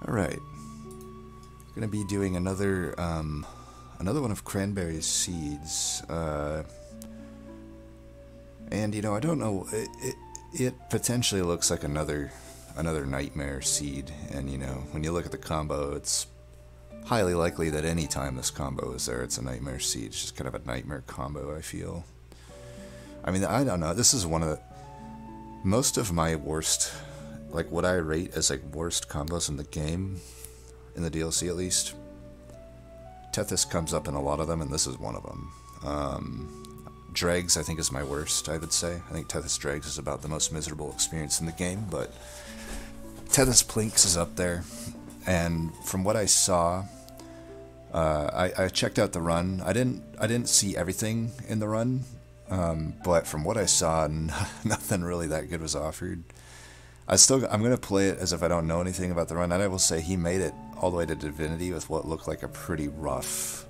Alright. Gonna be doing another another one of Cranberry's seeds. And you know, I don't know, it potentially looks like another nightmare seed, and you know, when you look at the combo, it's highly likely that any time this combo is there, it's a nightmare seed. It's just kind of a nightmare combo, I feel. I mean, I don't know, this is one of the most of my worst, like what I rate as like worst combos in the game, in the DLC at least. Tethys comes up in a lot of them, and this is one of them. Dregs, I think, is my worst, I would say. I think Tethys Dregs is about the most miserable experience in the game, but Tethys Plinks is up there. And from what I saw, I checked out the run. I didn't see everything in the run, but from what I saw, nothing really that good was offered. I'm gonna play it as if I don't know anything about the run, and I will say he made it all the way to Divinity with what looked like a pretty rough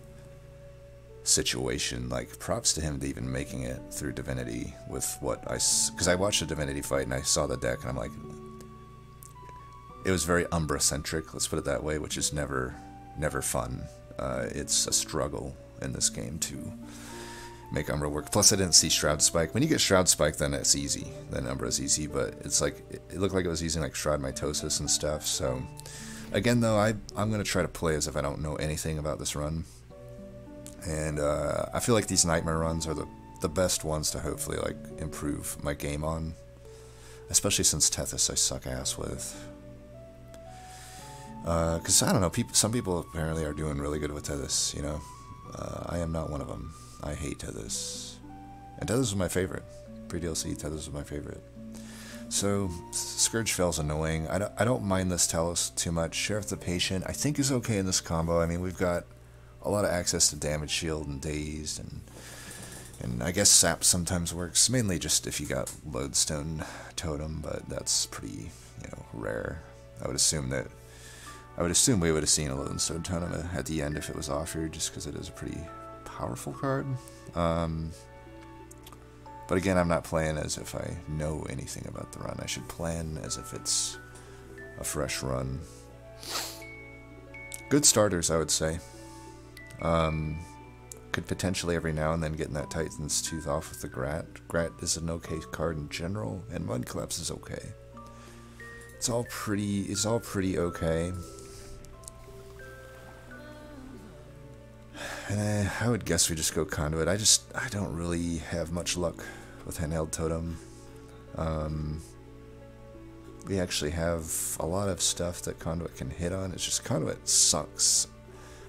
situation. Like, props to him to even making it through Divinity with what because I watched a Divinity fight and I saw the deck and I'm like, it was very Umbra centric, let's put it that way, which is never fun. It's a struggle in this game to make Umbra work. Plus I didn't see Shroud Spike. When you get Shroud Spike, then it's easy, then Umbra's easy, but it's like, it looked like it was using like Shroud Mitosis and stuff. So again though, I'm gonna try to play as if I don't know anything about this run. And I feel like these nightmare runs are the best ones to hopefully like improve my game on, especially since Tethys I suck ass with. Because I don't know, some people apparently are doing really good with Tethys. You know, I am not one of them. I hate Tethys, and Tethys was my favorite pre-DLC. Tethys was my favorite. So Scourge Fell's annoying. I don't mind this Telos too much. Sheriff the Patient I think is okay in this combo. I mean, we've got a lot of access to damage shield and dazed, and I guess sap sometimes works, mainly just if you got Lodestone Totem, but that's pretty, you know, rare. I would assume we would have seen a Lodestone Totem at the end if it was offered, just because it is a pretty powerful card. But again, I'm not playing as if I know anything about the run. I should plan as if it's a fresh run. Good starters, I would say. Could potentially every now and then getting that Titan's Tooth off with the Grat. Grat is an okay card in general, and Mud Collapse is okay. It's all pretty okay. And I would guess we just go Conduit. I don't really have much luck with Handheld Totem. We actually have a lot of stuff that Conduit can hit on. It's just Conduit sucks.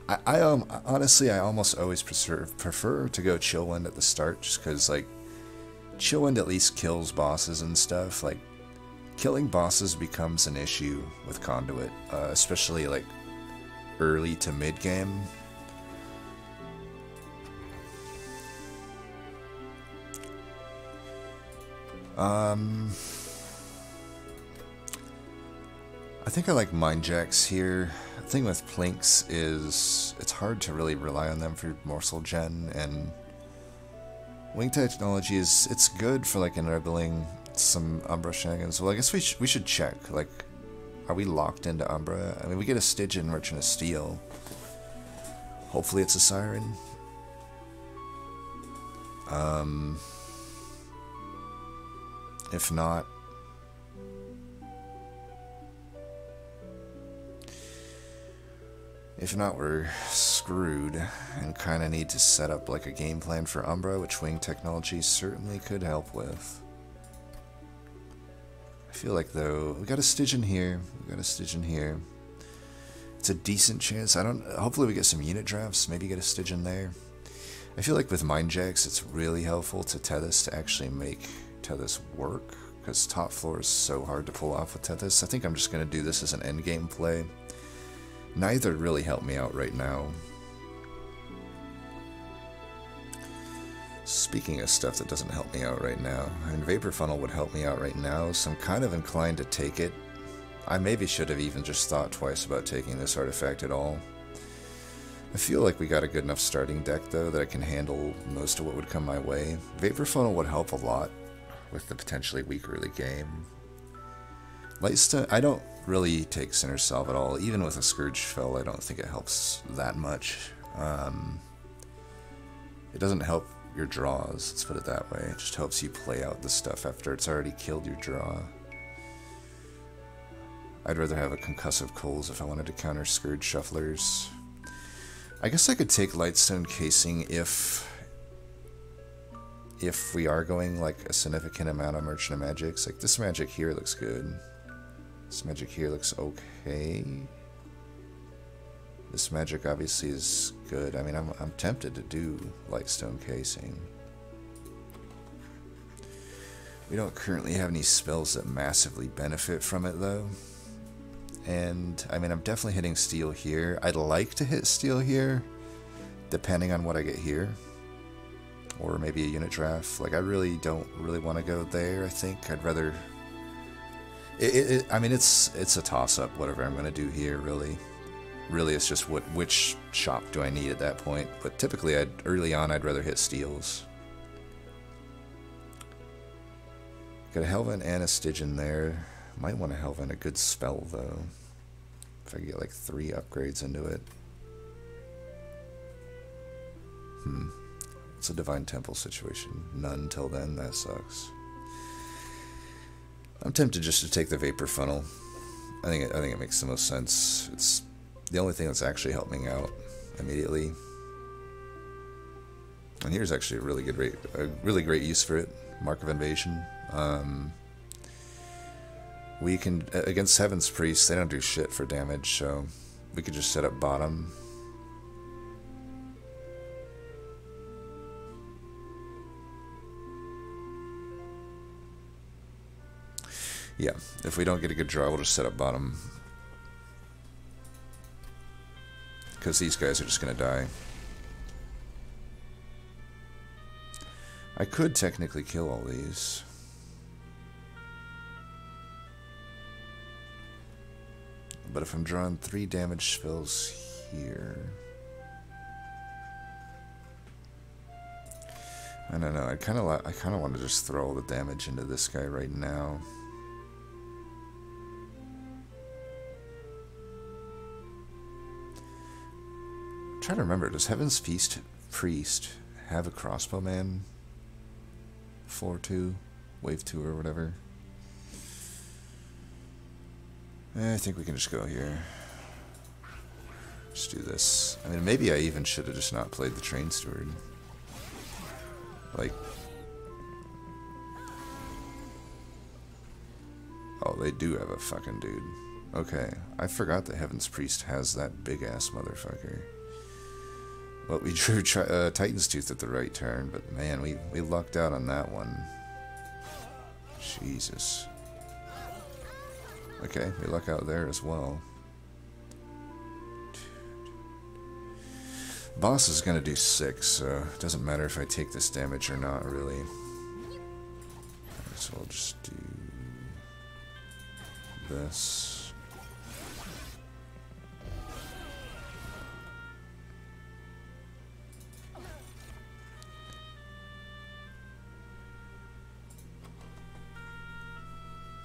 Honestly, I almost always prefer to go Chillwind at the start, just because, like, Chillwind at least kills bosses and stuff. Like, killing bosses becomes an issue with Conduit, especially, like, early to mid-game. I think I like Mind Jacks here. The thing with Plinks is it's hard to really rely on them for morsel gen, and Wing Technology it's good for like enabling some Umbra shenanigans. Well, I guess we should check, like, are we locked into Umbra? I mean, we get a Stygian Merchant of Steel. Hopefully it's a Siren. If not, we're screwed and kind of need to set up like a game plan for Umbra, which Wing Technology certainly could help with. I feel like, though, we got a Stygian here. It's a decent chance. Hopefully we get some unit drafts. Maybe get a Stygian there. I feel like with Mind Jacks, it's really helpful to Tethys to actually make Tethys work, because top floor is so hard to pull off with Tethys. I think I'm just going to do this as an endgame play. Neither really help me out right now. Speaking of stuff that doesn't help me out right now, and Vapor Funnel would help me out right now, so I'm kind of inclined to take it. I maybe should have even just thought twice about taking this artifact at all. I feel like we got a good enough starting deck, though, that I can handle most of what would come my way. Vapor Funnel would help a lot with the potentially weak early game. Lightstone, really take center salve at all. Even with a Scourge spell, I don't think it helps that much. It doesn't help your draws, let's put it that way. It just helps you play out the stuff after it's already killed your draw. I'd rather have a Concussive Coals if I wanted to counter Scourge Shufflers. I guess I could take Lodestone Casing if we are going like a significant amount of Merchant of Magics. Like this magic here looks good. This magic here looks okay. This magic obviously is good. I mean, I'm tempted to do Lodestone Casing. We don't currently have any spells that massively benefit from it though. And I mean, I'm definitely hitting steel here. I'd like to hit steel here, depending on what I get here. Or maybe a unit draft. Like, I really don't really want to go there, I think. I'd rather... I mean, it's a toss-up, whatever I'm going to do here, really. Really, it's just which shop do I need at that point. But typically, early on, I'd rather hit steels. Got a Helvin and a Stygian there. Might want to Helvin a good spell, though. If I get, like, 3 upgrades into it. It's a Divine Temple situation. None till then, that sucks. I'm tempted just to take the Vapor Funnel. I think it makes the most sense. It's the only thing that's actually helping out immediately. And here's actually a really great use for it. Mark of Invasion. We can against Heaven's Priest. They don't do shit for damage, so we could just set up bottom. Yeah, if we don't get a good draw, we'll just set up bottom. Because these guys are just going to die. I could technically kill all these. But if I'm drawing 3 damage spells here... I don't know, I kind of want to just throw all the damage into this guy right now. I'm trying to remember, does Heaven's Priest have a crossbowman? 4-2, wave 2 or whatever. I think we can just go here. Just do this. I mean, maybe I even should have just not played the Train Steward. Like... Oh, they do have a fucking dude. Okay, I forgot that Heaven's Priest has that big-ass motherfucker. Well, we drew Titan's Tooth at the right turn, but man, we lucked out on that one. Jesus. Okay, we luck out there as well. Boss is going to do 6, so it doesn't matter if I take this damage or not, really. So I'll just do this.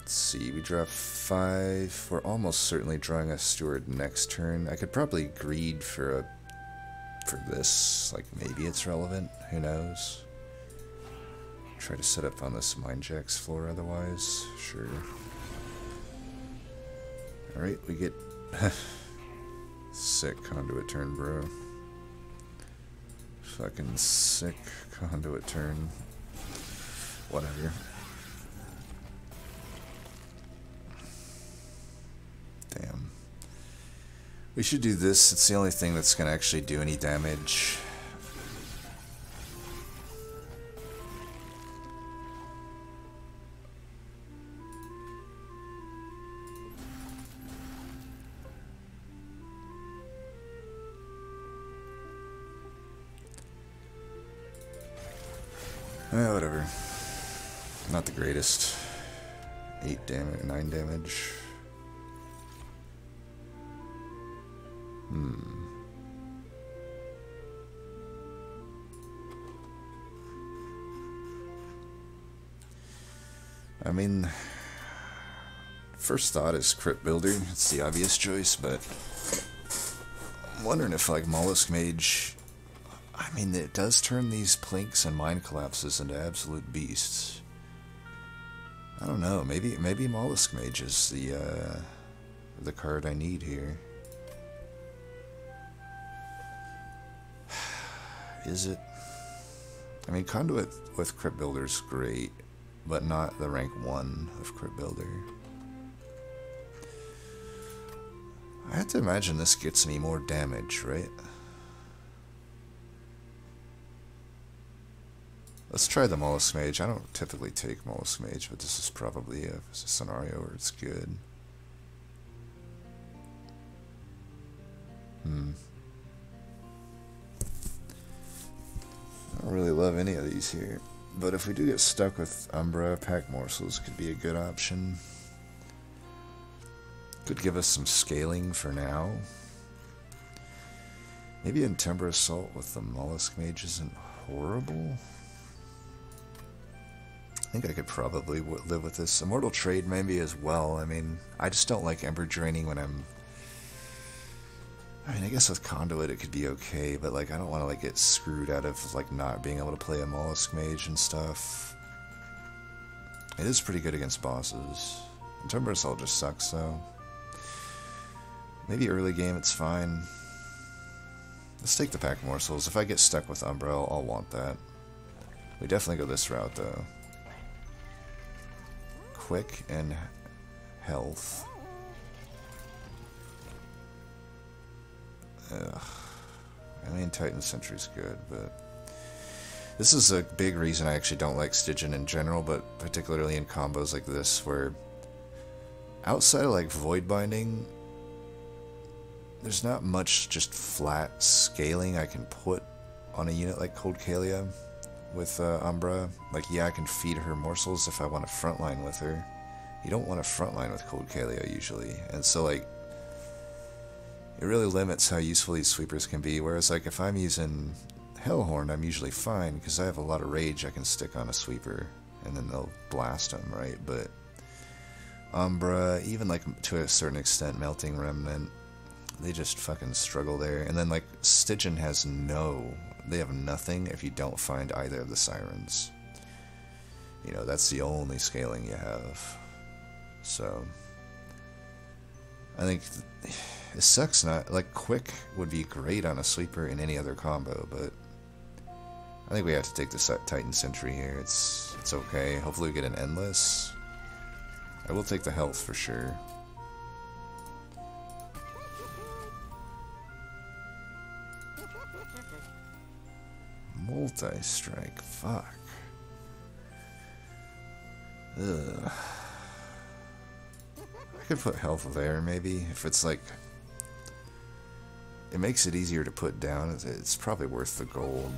See, we draw 5. We're almost certainly drawing a Steward next turn. I could probably greed for this. Like, maybe it's relevant. Who knows? Try to set up on this Mindjack's floor otherwise. Sure. Alright, we get... sick Conduit turn, bro. Fucking sick Conduit turn. Whatever. Damn. We should do this. It's the only thing that's going to actually do any damage. Whatever. Not the greatest. 8 damage, 9 damage. I mean, first thought is Crypt Builder. It's the obvious choice, but I'm wondering if, like, Molluscmage... I mean, it does turn these Plinks and Mind Collapses into absolute beasts. I don't know, maybe Molluscmage is the card I need here. Is it? I mean, Conduit with Crypt Builder's great, but not the rank 1 of Crypt Builder. I have to imagine this gets me more damage, right? Let's try the Molluscmage. I don't typically take Molluscmage, but this is probably a scenario where it's good. I don't really love any of these here, but if we do get stuck with Umbra, Pack Morsels could be a good option. Could give us some scaling for now. Maybe Timber Assault with the Molluscmage isn't horrible. I think I could probably live with this. Immortal Trade maybe as well. I mean, I just don't like Ember Draining when I'm... I mean, I guess with Conduit it could be okay, but like I don't want to like get screwed out of like not being able to play a Molluscmage and stuff. It is pretty good against bosses. Timber Assault just sucks though. Maybe early game it's fine. Let's take the Pack Morsels. If I get stuck with Umbra, I'll want that. We definitely go this route though. Quick and health. Ugh. I mean, Titan Sentry's good, but this is a big reason I actually don't like Stygian in general, but particularly in combos like this, where outside of like Void Binding, there's not much just flat scaling I can put on a unit like Cold Kalia with Umbra. Like, yeah, I can feed her morsels if I want to frontline with her. You don't want to frontline with Cold Kalia usually, and so like it really limits how useful these sweepers can be. Whereas like if I'm using Hellhorn, I'm usually fine because I have a lot of rage I can stick on a sweeper and then they'll blast them, right? But Umbra, even like to a certain extent Melting Remnant, they just fucking struggle there. And then like Stygian has they have nothing if you don't find either of the Sirens. You know, that's the only scaling you have. So I think it sucks not, like, Quick would be great on a sweeper in any other combo, but I think we have to take the Titan Sentry here. It's okay. Hopefully we get an Endless. I will take the health for sure. Multi-strike, fuck. Ugh. I could put health there, maybe. If it's like... It makes it easier to put down. It's probably worth the gold.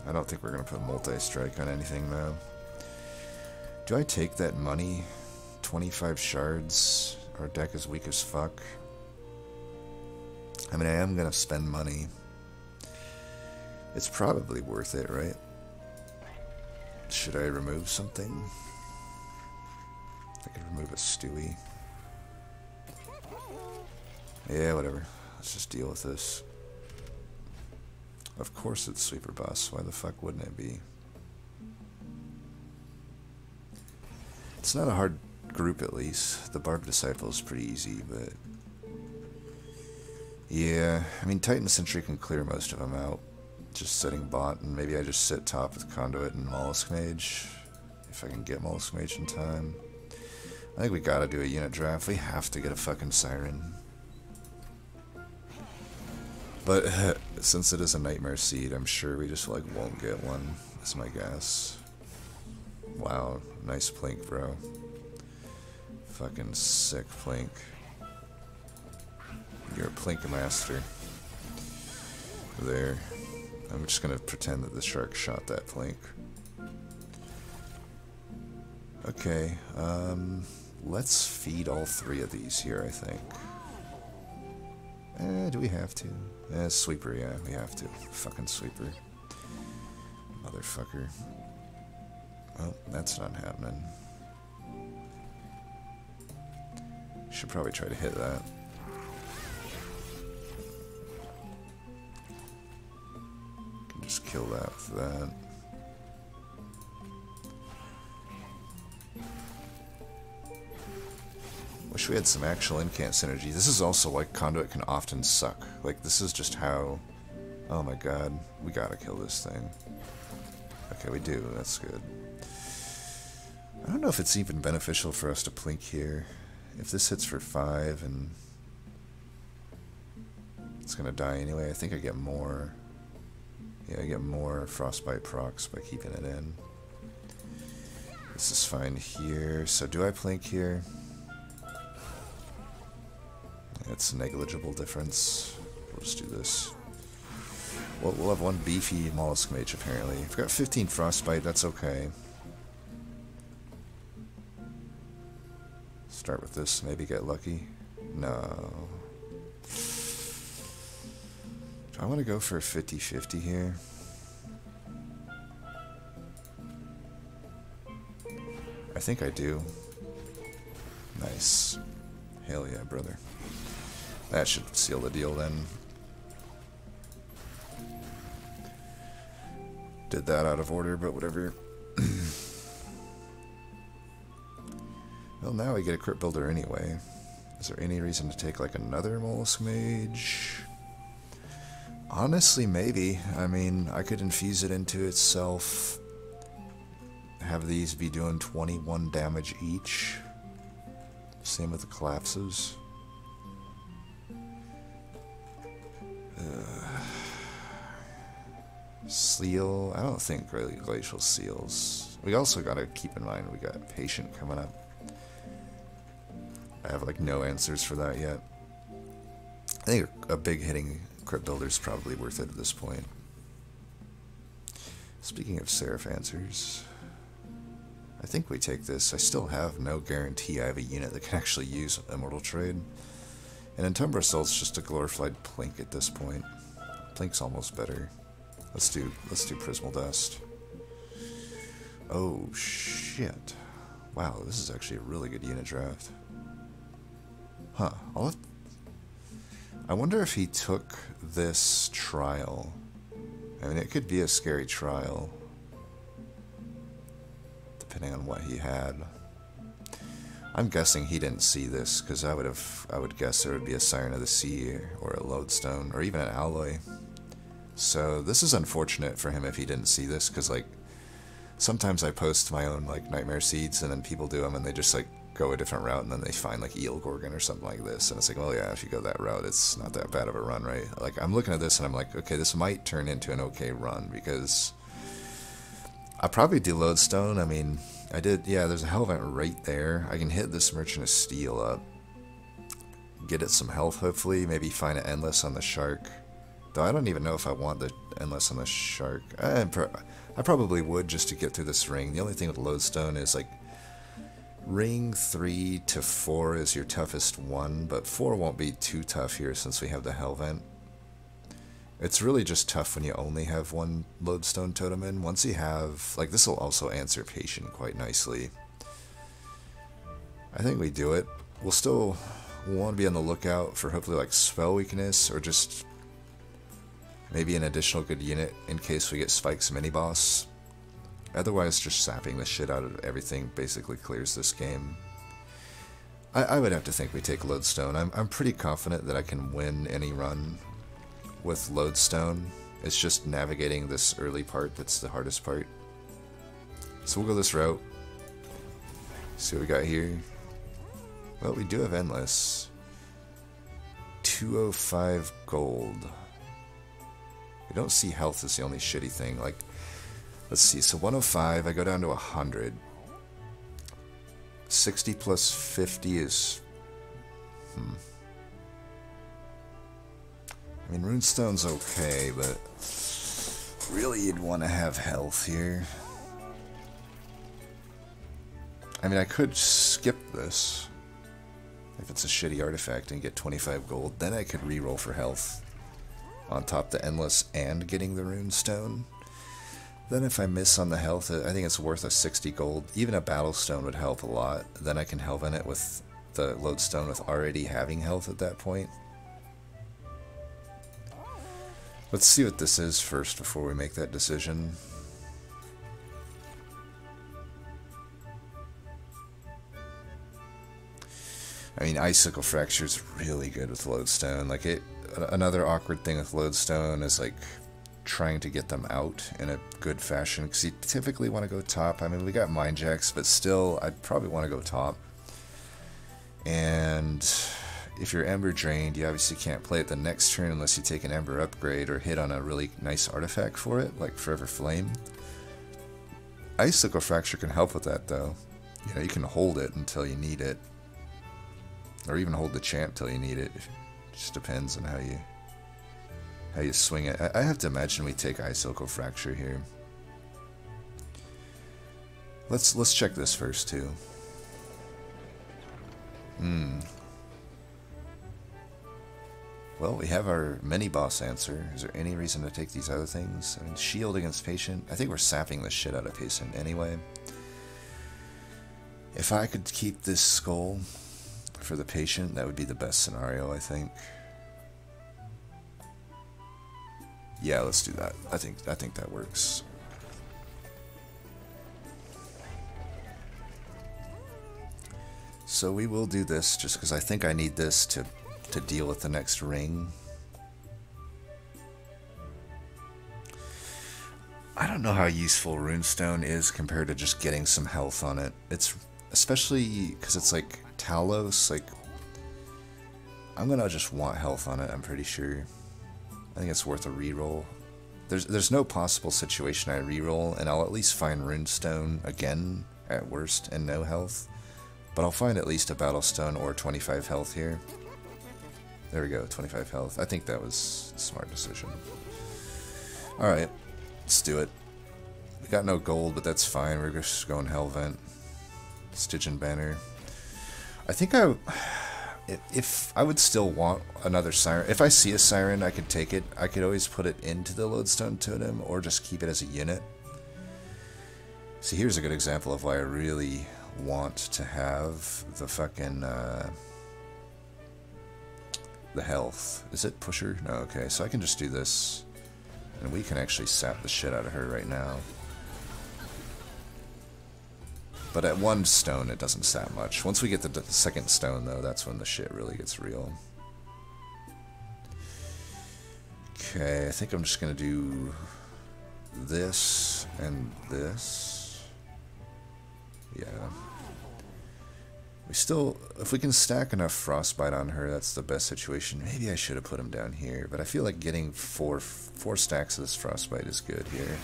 I don't think we're going to put multi-strike on anything, though. Do I take that money? 25 shards? Our deck is weak as fuck. I mean, I am going to spend money. It's probably worth it, right? Should I remove something? I could remove a Stewie. Yeah, whatever. Let's just deal with this. Of course it's Sweeper Boss. Why the fuck wouldn't it be? It's not a hard group, at least. The Barb Disciple is pretty easy, but... Yeah, I mean, Titan Sentry can clear most of them out. Just setting bot, and maybe I just sit top with Conduit and Molluscmage. If I can get Molluscmage in time. I think we gotta do a unit draft. We have to get a fucking Siren. But since it is a Nightmare Seed, I'm sure we just like won't get one. That's my guess. Wow, nice Plink, bro. Fucking sick Plink. You're a Plink master. There. I'm just gonna pretend that the shark shot that Plink. Okay, let's feed all three of these here, I think. Do we have to? Sweeper, yeah, we have to. Fucking Sweeper. Motherfucker. Oh, that's not happening. Should probably try to hit that. Can just kill that with that. Wish we had some actual incant synergy. This is also like Conduit can often suck. Like, this is just how... Oh my god, we gotta kill this thing. Okay, we do, that's good. I don't know if it's even beneficial for us to plink here. If this hits for 5 and... it's gonna die anyway, I think I get more... Yeah, I get more Frostbite procs by keeping it in. This is fine here, so do I plink here? It's a negligible difference. We'll just do this. We'll have one beefy Molluscmage apparently. If we've got 15 Frostbite, that's okay. Start with this, maybe get lucky. No. Do I want to go for a 50-50 here? I think I do. Nice. Hell yeah, brother. That should seal the deal then. Did that out of order, but whatever. Well, now we get a crit builder anyway. Is there any reason to take like another Molluscmage? Honestly, maybe. I mean, I could infuse it into itself. Have these be doing 21 damage each. Same with the collapses. Seal. I don't think really glacial seals. We also gotta keep in mind we got patient coming up. I have like no answers for that yet. I think a big hitting crit builder is probably worth it at this point. Speaking of Seraph answers, I think we take this. I still have no guarantee I have a unit that can actually use Immortal Trade. And Runresult's just a glorified Plink at this point. Plink's almost better. Let's do Prismal Dust. Oh shit. Wow, this is actually a really good unit draft. Huh. I wonder if he took this trial. I mean, it could be a scary trial. Depending on what he had. I'm guessing he didn't see this, because I would guess there would be a Siren of the Sea, or a Lodestone, or even an Alloy. So this is unfortunate for him if he didn't see this, because like, sometimes I post my own like Nightmare Seeds, and then people do them, and they just like go a different route, and then they find like Eel Gorgon or something like this, and it's like, well yeah, if you go that route, it's not that bad of a run, right? Like, I'm looking at this, and I'm like, okay, this might turn into an okay run, because I'll probably do Lodestone. I mean, I did, yeah, there's a Hellvent right there. I can hit this Merchant of Steel up, get it some health hopefully, maybe find an Endless on the Shark. Though I don't even know if I want the Endless on the Shark. I probably would just to get through this ring. The only thing with Lodestone is like, ring 3 to 4 is your toughest one, but 4 won't be too tough here since we have the Hellvent. It's really just tough when you only have one Lodestone Totem in. Once you have, like, this will also answer Patient quite nicely. I think we do it. We'll want to be on the lookout for hopefully like spell weakness, or just maybe an additional good unit in case we get Spike's mini-boss. Otherwise, just sapping the shit out of everything basically clears this game. I would have to think we take Lodestone. I'm pretty confident that I can win any run with Lodestone. It's just navigating this early part that's the hardest part. So we'll go this route. See what we got here. Well, we do have Endless. 205 gold. We don't see health as the only shitty thing. Like, let's see, so 105, I go down to 100. 60 plus 50 is... I mean, Runestone's okay, but really you'd want to have health here. I mean, I could skip this if it's a shitty artifact and get 25 gold. Then I could reroll for health on top the Endless and getting the Runestone. Then if I miss on the health, I think it's worth a 60 gold. Even a Battlestone would help a lot. Then I can Hellvent it with the Lodestone with already having health at that point. Let's see what this is first before we make that decision. I mean, Icicle Fracture is really good with Lodestone. Like, another awkward thing with Lodestone is like trying to get them out in a good fashion, because you typically want to go top. I mean, we got Mind Jacks, but still, I'd probably want to go top. And if you're Ember drained, you obviously can't play it the next turn unless you take an Ember upgrade or hit on a really nice artifact for it, like Forever Flame. Icicle Fracture can help with that, though. You know, you can hold it until you need it, or even hold the champ till you need it. It just depends on how you swing it. I have to imagine we take Icicle Fracture here. Let's check this first too. Well, we have our mini boss answer. Is there any reason to take these other things? I mean, shield against patient. I think we're sapping the shit out of patient anyway. If I could keep this skull for the patient, that would be the best scenario, I think. Yeah, let's do that. I think that works. So we will do this just because I think I need this to deal with the next ring. I don't know how useful Runestone is compared to just getting some health on it. It's especially because it's like Talos. Like, I'm gonna just want health on it, I'm pretty sure. I think it's worth a reroll. There's no possible situation I reroll, and I'll at least find Runestone again at worst and no health. But I'll find at least a Battlestone or 25 health here. There we go, 25 health. I think that was a smart decision. Alright, let's do it. We got no gold, but that's fine. We're just going Hellvent. Stygian Banner. I think if I would still want another Siren. If I see a Siren, I could take it. I could always put it into the Lodestone Totem or just keep it as a unit. See, here's a good example of why I really want to have the fucking the health. Is it pusher? No, okay, so I can just do this and we can actually sap the shit out of her right now. But at one stone it doesn't sap much. Once we get the second stone though, that's when the shit really gets real. Okay, I think I'm just gonna do this and this. Yeah. We still, if we can stack enough Frostbite on her, that's the best situation. Maybe I should have put him down here, but I feel like getting four stacks of this Frostbite is good here.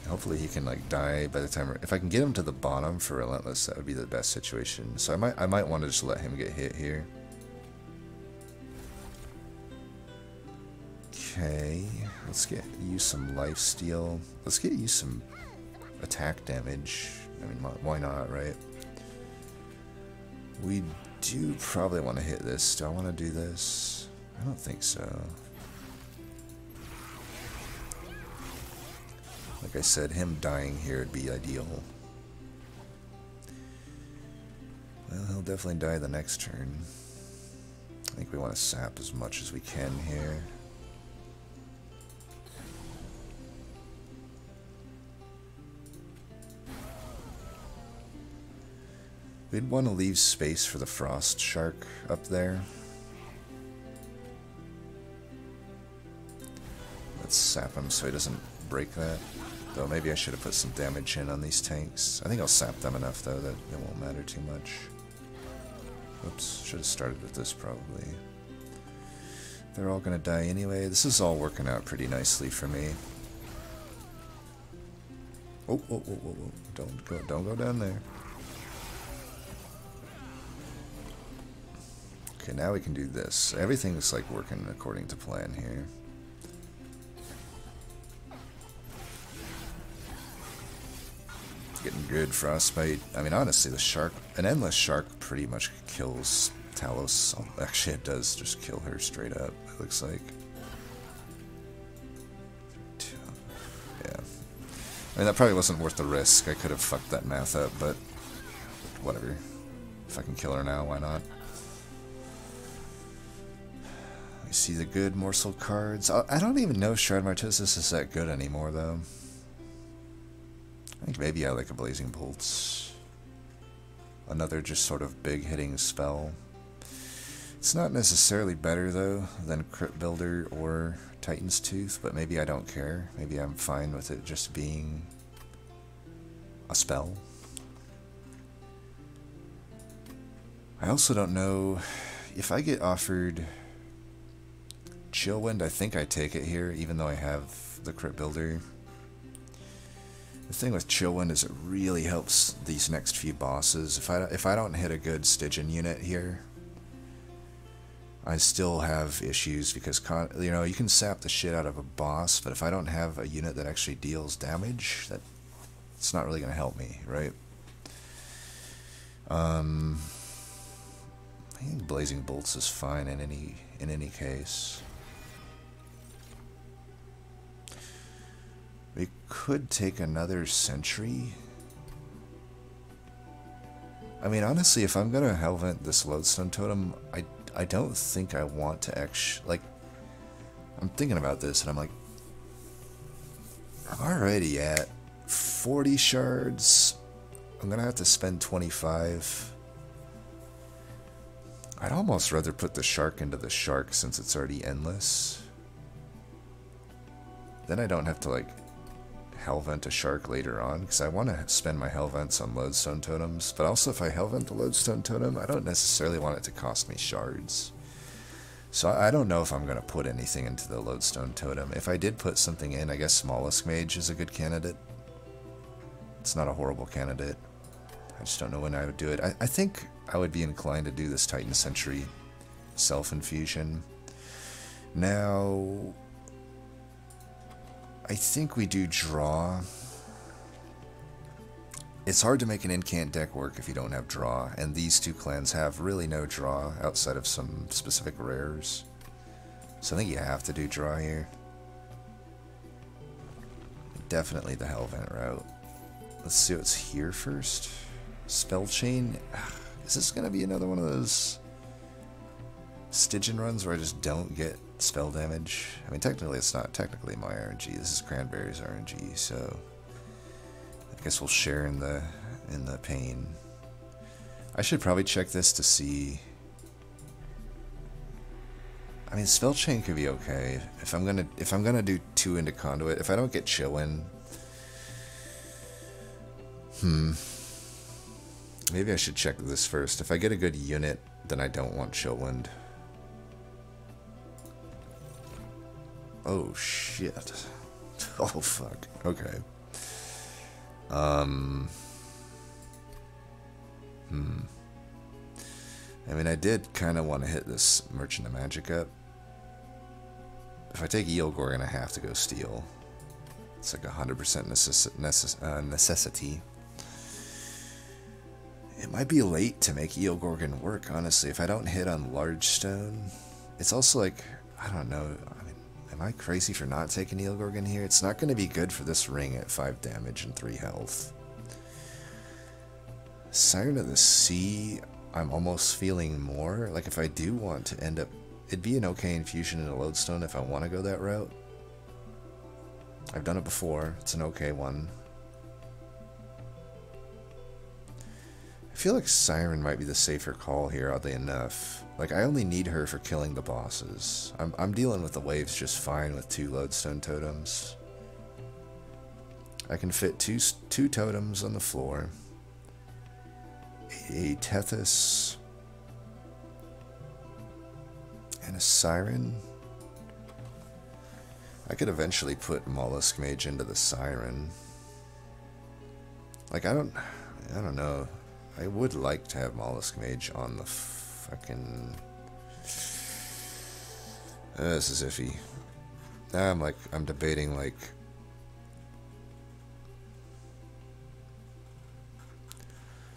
Hopefully he can like die by the time. If I can get him to the bottom for Relentless, that would be the best situation. So I might want to just let him get hit here. Okay, let's get you some lifesteal. Let's get you some attack damage. I mean, why not, right? We do probably want to hit this. Do I want to do this? I don't think so. Like I said, him dying here would be ideal. Well, he'll definitely die the next turn. I think we want to sap as much as we can here. We'd want to leave space for the Frost Shark up there. Let's sap him so he doesn't break that. Though maybe I should have put some damage in on these tanks. I think I'll sap them enough though that it won't matter too much. Oops, should have started with this probably. They're all gonna die anyway. This is all working out pretty nicely for me. Oh, oh, oh, oh, oh. Don't go down there. Okay, now we can do this. Everything's like working according to plan here. Getting good Frostbite. I mean, honestly, the shark, an endless shark pretty much kills Talos. Actually, it does just kill her straight up, it looks like. Yeah. I mean, that probably wasn't worth the risk. I could have fucked that math up, but whatever. If I can kill her now, why not? We see the good morsel cards. I don't even know Shroud Martisis is that good anymore, though. I think maybe I like a Blazing Bolts. Another just sort of big hitting spell. It's not necessarily better, though, than Crypt Builder or Titan's Tooth, but maybe I don't care. Maybe I'm fine with it just being a spell. I also don't know if I get offered Chillwind. I think I take it here, even though I have the Crypt Builder. The thing with Chillwind is it really helps these next few bosses. If I don't hit a good Stygian unit here, I still have issues because, you know, you can sap the shit out of a boss, but if I don't have a unit that actually deals damage, it's not really going to help me, right? I think Blazing Bolts is fine in any case. We could take another Sentry. I mean, honestly, if I'm gonna Hellvent this Lodestone Totem, I don't think I want to actually, like, I'm thinking about this and I'm like, I'm already at 40 shards. I'm gonna have to spend 25. I'd almost rather put the shark into the shark since it's already endless. Then I don't have to, like, Hellvent a shark later on, because I want to spend my Hellvents on Lodestone Totems, but also if I Hellvent the Lodestone Totem, I don't necessarily want it to cost me shards. So I don't know if I'm going to put anything into the Lodestone Totem. If I did put something in, I guess Molluscmage is a good candidate. It's not a horrible candidate. I just don't know when I would do it. I think I would be inclined to do this Titan Sentry self-infusion. Now, I think we do draw. It's hard to make an incant deck work if you don't have draw, and these two clans have really no draw outside of some specific rares. So I think you have to do draw here. Definitely the Hellvent route. Let's see what's here first. Spell Chain. Is this going to be another one of those Stygian runs where I just don't get spell damage? I mean, technically it's not technically my RNG. This is Cranberry's RNG, so I guess we'll share in the pain. I should probably check this to see. I mean, Spell Chain could be okay if I'm gonna do 2 into Conduit. If I don't get Chillin, maybe I should check this first. If I get a good unit, then I don't want Chillwind. Oh shit. Oh fuck. Okay. I mean, I did kind of want to hit this Merchant of Magic up. If I take Eogorgon, I have to go Steel. It's like 100% necessity. It might be late to make Eogorgon work, honestly. If I don't hit on Large Stone, it's also like, I don't know. I mean, am I crazy for not taking Eogorgon here? It's not going to be good for this ring at 5 damage and 3 health. Siren of the Sea, I'm almost feeling more. Like, if I do want to end up, it'd be an okay infusion in a Lodestone if I want to go that route. I've done it before. It's an okay one. I feel like Siren might be the safer call here, oddly enough. Like, I only need her for killing the bosses. I'm dealing with the waves just fine with 2 Lodestone Totems. I can fit two totems on the floor. A Tethys. And a Siren. I could eventually put Molluscmage into the Siren. Like, I don't know. I would like to have Molluscmage on the fucking... this is iffy. I'm debating, like...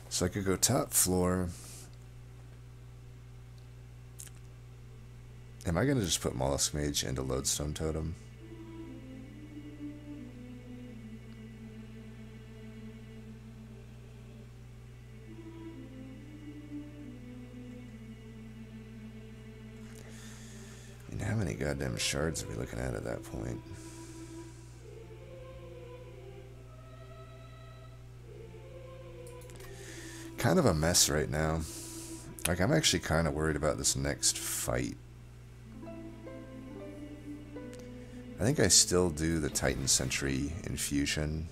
So I could go top floor. Am I gonna just put Molluscmage into Lodestone Totem? many goddamn shards are we looking at that point? Kind of a mess right now. Like, I'm actually kind of worried about this next fight. I think I still do the Titan Sentry infusion.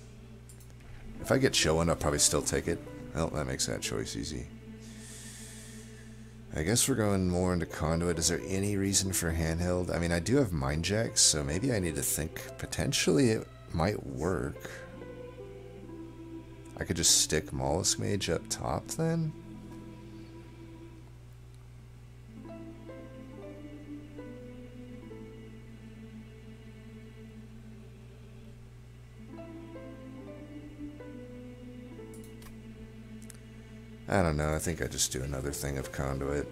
If I get Chillin', I'll probably still take it. Well, that makes that choice easy. I guess we're going more into Conduit. Is there any reason for handheld? I mean, I do have Mind Jacks, so maybe I need to think potentially it might work. I could just stick Molluscmage up top then? I don't know, I think I just do another thing of Conduit.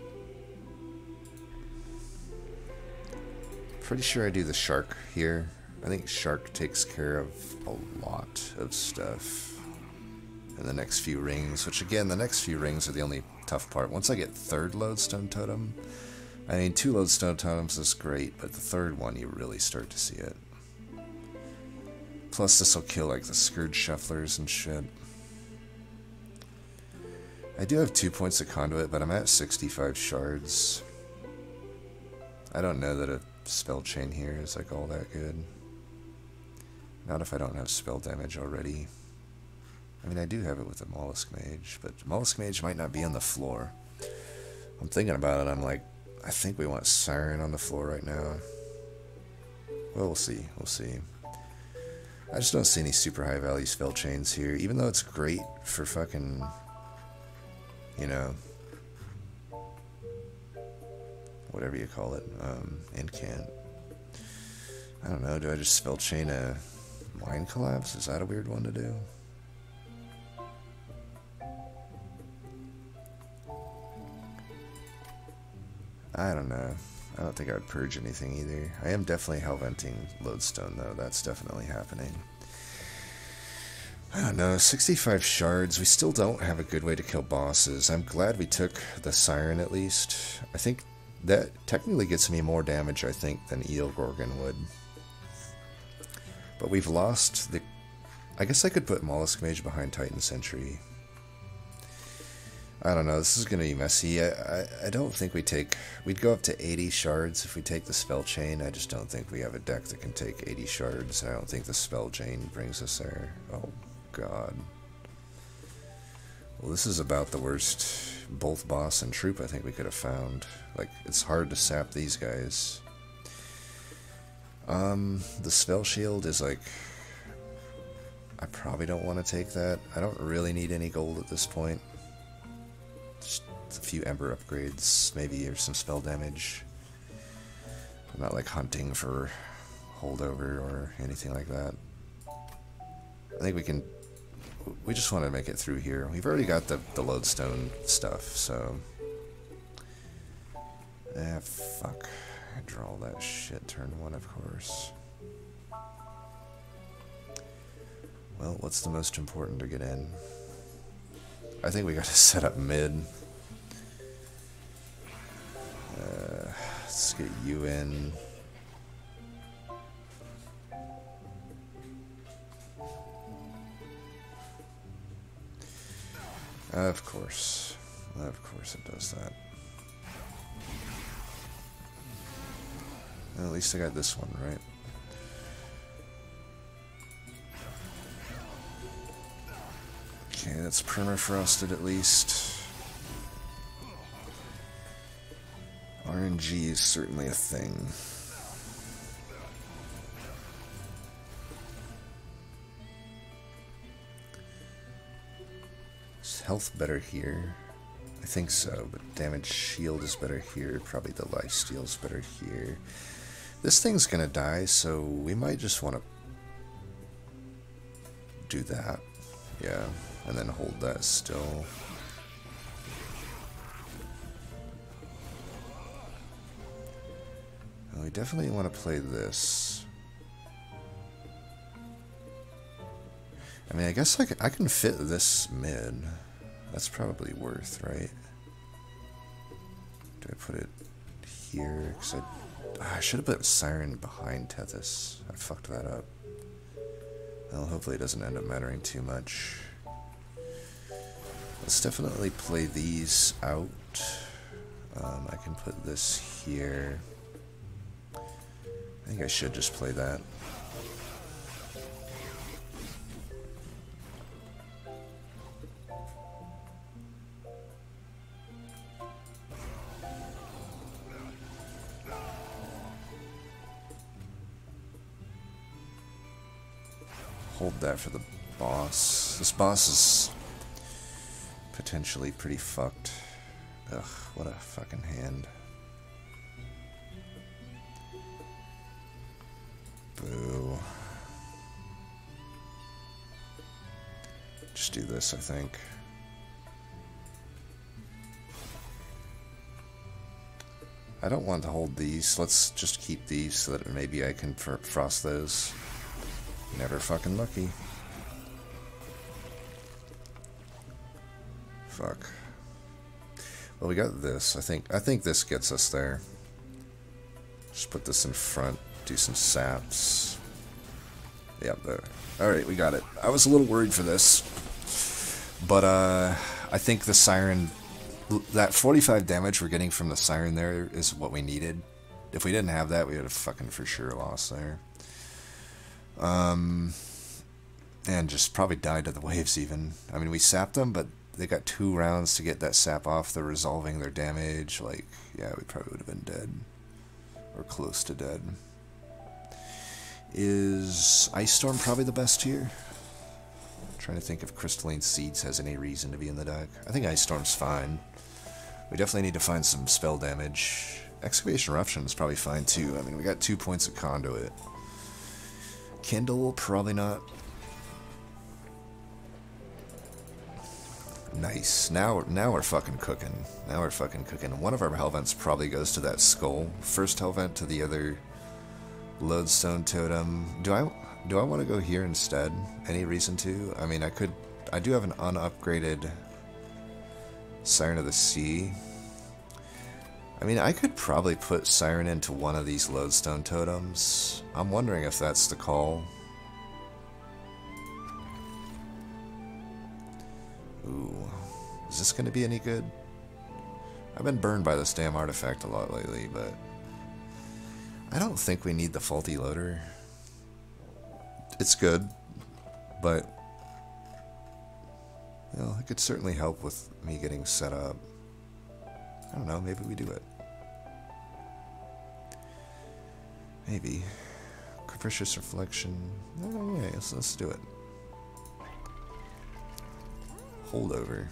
Pretty sure I do the Shark here. I think Shark takes care of a lot of stuff in the next few rings, which again, the next few rings are the only tough part. Once I get third Lodestone Totem, I mean, 2 Lodestone Totems is great, but the third one, you really start to see it. Plus, this will kill like the Scourge Shufflers and shit. I do have 2 points of Conduit, but I'm at 65 shards. I don't know that a spell chain here is like all that good. Not if I don't have spell damage already. I mean, I do have it with the Molluscmage, but Molluscmage might not be on the floor. I'm thinking about it, I'm like, I think we want Siren on the floor right now. Well, we'll see, we'll see. I just don't see any super high value spell chains here, even though it's great for fucking, you know, whatever you call it, incant. I don't know, do I just spell chain a Mind Collapse? Is that a weird one to do? I don't know. I don't think I would purge anything either. I am definitely hellventing Lodestone though, that's definitely happening. I don't know, 65 shards, we still don't have a good way to kill bosses. I'm glad we took the Siren at least. I think that technically gets me more damage, I think, than Eel Gorgon would. But we've lost the... I guess I could put Molluscmage behind Titan Sentry. I don't know, this is going to be messy. I don't think we take... We'd go up to 80 shards if we take the Spell Chain. I just don't think we have a deck that can take 80 shards. I don't think the Spell Chain brings us there. Oh, God. Well, this is about the worst both boss and troop I think we could have found. Like, it's hard to sap these guys. The Spell Shield is like... I probably don't want to take that. I don't really need any gold at this point. Just a few Ember upgrades, maybe, or some spell damage. I'm not like hunting for holdover or anything like that. I think we can... We just want to make it through here. We've already got the Lodestone stuff, so... Ah, fuck. I draw that shit turn 1, of course. Well, what's the most important to get in? I think we gotta set up mid. Let's get you in. Of course it does that. Well, at least I got this one, right? Okay, that's permafrosted at least. RNG is certainly a thing. Is health better here? I think so, but damage shield is better here. Probably the lifesteal is better here. This thing's gonna die, so we might just want to do that. Yeah, and then hold that still. And we definitely want to play this. I mean, I guess I can fit this mid. That's probably worth, right? Do I put it here? Because I should have put Siren behind Tethys. I fucked that up. Well, hopefully it doesn't end up mattering too much. Let's definitely play these out. I can put this here. I think I should just play that. Hold that for the boss. This boss is potentially pretty fucked. Ugh, what a fucking hand. Boo. Just do this, I think. I don't want to hold these. Let's just keep these so that maybe I can frost those. Never fucking lucky. Fuck. Well, we got this. I think this gets us there. Just put this in front. Do some saps. Yep, there. Alright, we got it. I was a little worried for this. But, I think the Siren... That 45 damage we're getting from the Siren there is what we needed. If we didn't have that, we would have fucking for sure lost there. And just probably died to the waves even. I mean, we sapped them, but they got 2 rounds to get that sap off. They're resolving their damage. Like, yeah, we probably would have been dead. Or close to dead. Is Ice Storm probably the best here? I'm trying to think if Crystalline Seeds has any reason to be in the deck. I think Ice Storm's fine. We definitely need to find some spell damage. Excavation Eruption is probably fine too. I mean, we got 2 points of Conduit. Kindle, probably not. Nice. Now we're fucking cooking. Now we're fucking cooking. One of our Hellvents probably goes to that skull. First Hellvent to the other Lodestone Totem. Do I want to go here instead? Any reason to? I mean, I do have an unupgraded Siren of the Sea. I mean, I could probably put Siren into one of these Lodestone Totems. I'm wondering if that's the call. Ooh. Is this going to be any good? I've been burned by this damn artifact a lot lately, but... I don't think we need the Faulty Loader. It's good, but... Well, it could certainly help with me getting set up. I don't know, maybe we do it. Maybe. Capricious Reflection. Oh, yeah, let's do it. Holdover.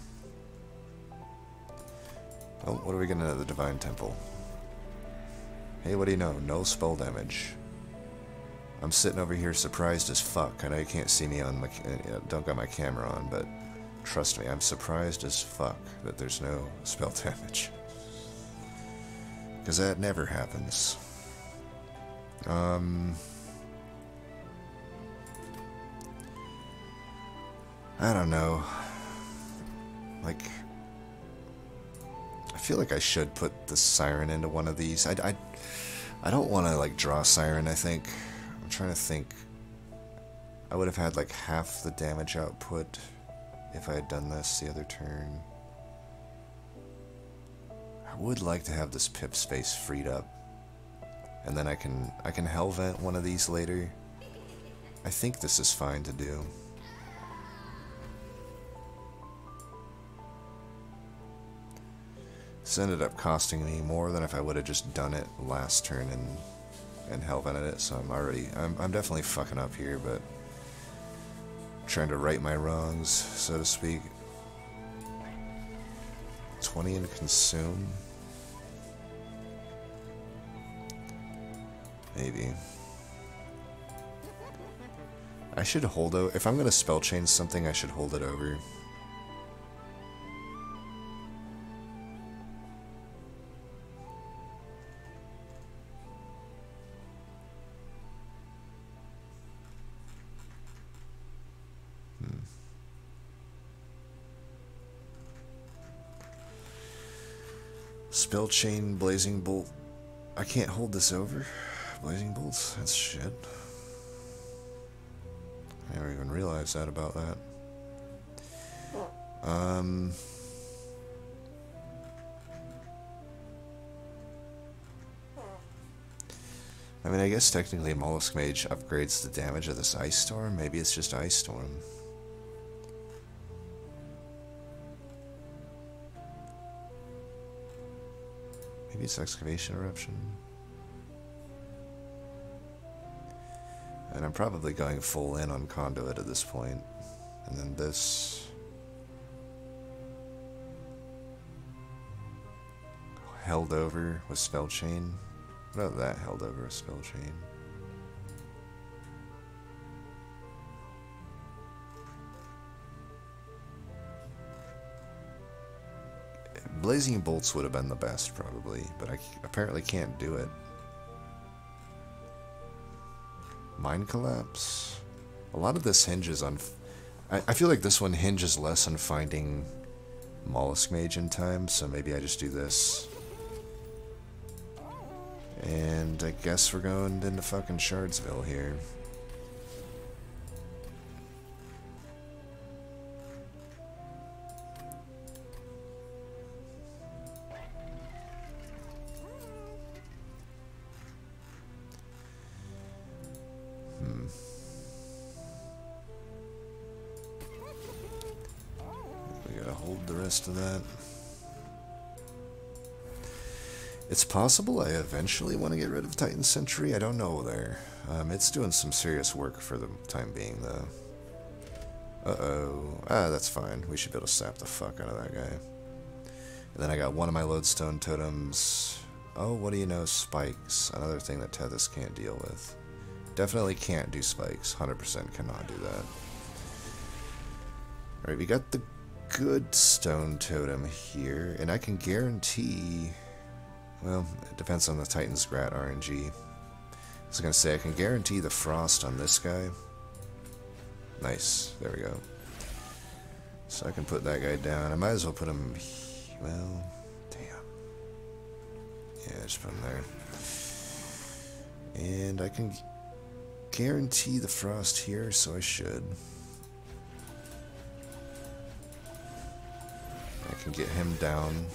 Oh, what are we getting out of the Divine Temple? Hey, what do you know? No spell damage. I'm sitting over here surprised as fuck. I know you can't see me on my... don't got my camera on, but... Trust me, I'm surprised as fuck that there's no spell damage. Because that never happens. I don't know. Like... I feel like I should put the Siren into one of these. I don't want to, like, draw Siren, I think. I'm trying to think. I would have had, like, half the damage output... if I had done this the other turn. I would like to have this pip space freed up. And then I can Hellvent one of these later. I think this is fine to do. This ended up costing me more than if I would have just done it last turn and Hellvented it, so I'm definitely fucking up here, but trying to right my wrongs, so to speak. 20 and consume? Maybe. I should hold out. If I'm going to spell change something, I should hold it over. Spell chain, blazing bolt. I can't hold this over. Blazing bolts? That's shit. I never even realized that about that. I mean, I guess technically Molluscmage upgrades the damage of this Ice Storm. Maybe it's just Ice Storm. Maybe it's Excavation Eruption. And I'm probably going full in on Conduit at this point. And then this. Held over with Spell Chain. What about that held over with Spell Chain? Blazing Bolts would have been the best, probably, but I apparently can't do it. Mind Collapse? A lot of this hinges on... I feel like this one hinges less on finding Molluscmage in time, so maybe I just do this. And I guess we're going into fucking Shardsville here. We gotta hold the rest of that. It's possible I eventually want to get rid of Titan Sentry. I don't know there. It's doing some serious work for the time being, though. Uh-oh. Ah, that's fine. We should be able to sap the fuck out of that guy. And then I got one of my Lodestone Totems. Oh, what do you know? Spikes. Another thing that Tethys can't deal with. Definitely can't do spikes. 100% cannot do that. Alright, we got the good stone totem here. And I can guarantee... Well, it depends on the Titan's Grat RNG. I was going to say, I can guarantee the frost on this guy. Nice. There we go. So I can put that guy down. I might as well put him... Well, damn. Yeah, just put him there. And I can guarantee the frost here, so I should. I can get him down.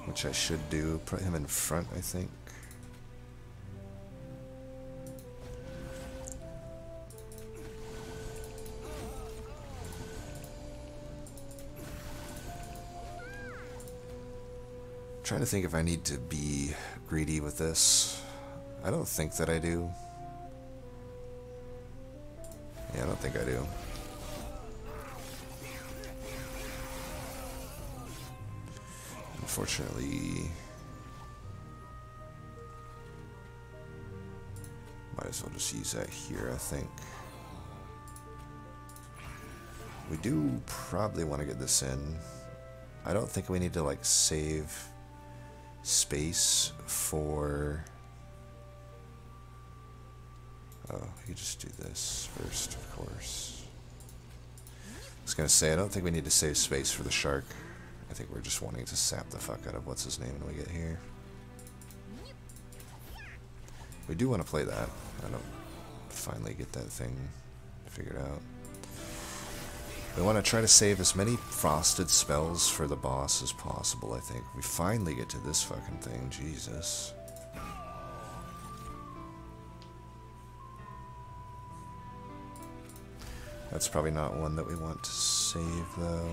Which I should do. Put him in front, I think. Trying to think if I need to be greedy with this. I don't think that I do. Yeah, I don't think I do. Unfortunately, might as well just use that here, I think. We do probably want to get this in. I don't think we need to, like, save space for... Oh, you just do this first, of course. I was going to say, I don't think we need to save space for the shark. I think we're just wanting to sap the fuck out of what's his name when we get here. We do want to play that. I don't finally get that thing figured out. We want to try to save as many frosted spells for the boss as possible, I think. We finally get to this fucking thing. Jesus. That's probably not one that we want to save, though.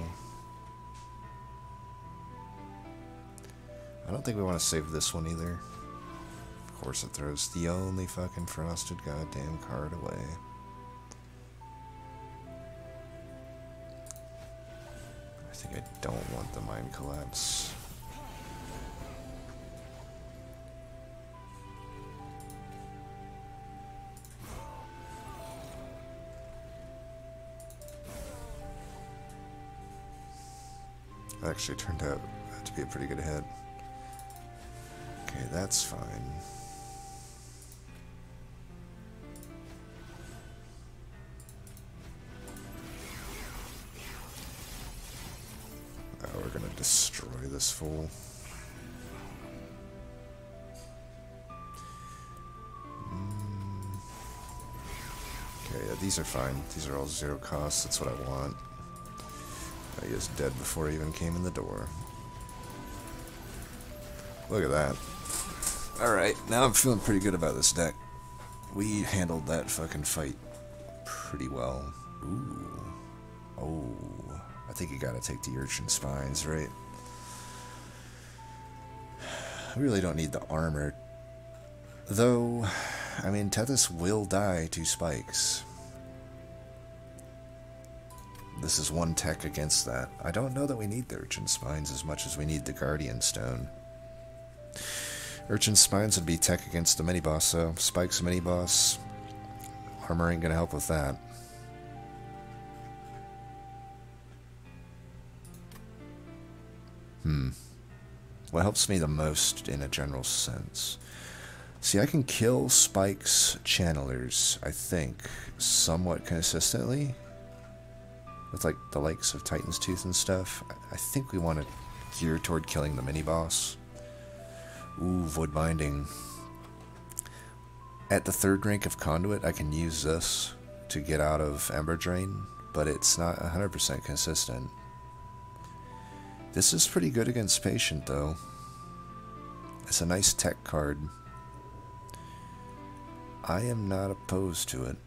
I don't think we want to save this one either. Of course it throws the only fucking frosted goddamn card away. I think I don't want the Mind Collapse. That actually turned out to be a pretty good hit. Okay, that's fine. Oh, we're gonna destroy this fool. these are fine. These are all 0 cost. That's what I want. I guess dead before he even came in the door. Look at that. Alright, now I'm feeling pretty good about this deck. We handled that fucking fight pretty well. Ooh. Oh. I think you gotta take the Urchin Spines, right? We really don't need the armor. Though, I mean, Tethys will die to spikes. This is one tech against that. I don't know that we need the Urchin Spines as much as we need the Guardian Stone. Urchin Spines would be tech against the mini-boss, so Spike's mini-boss. Armor ain't gonna help with that. What helps me the most in a general sense? See, I can kill Spike's channelers, I think, somewhat consistently. With, like, the likes of Titan's Tooth and stuff. I think we want to gear toward killing the mini-boss. Ooh, Void Binding. At the 3rd rank of Conduit, I can use this to get out of Ember Drain, but it's not 100% consistent. This is pretty good against Patient, though. It's a nice tech card. I am not opposed to it.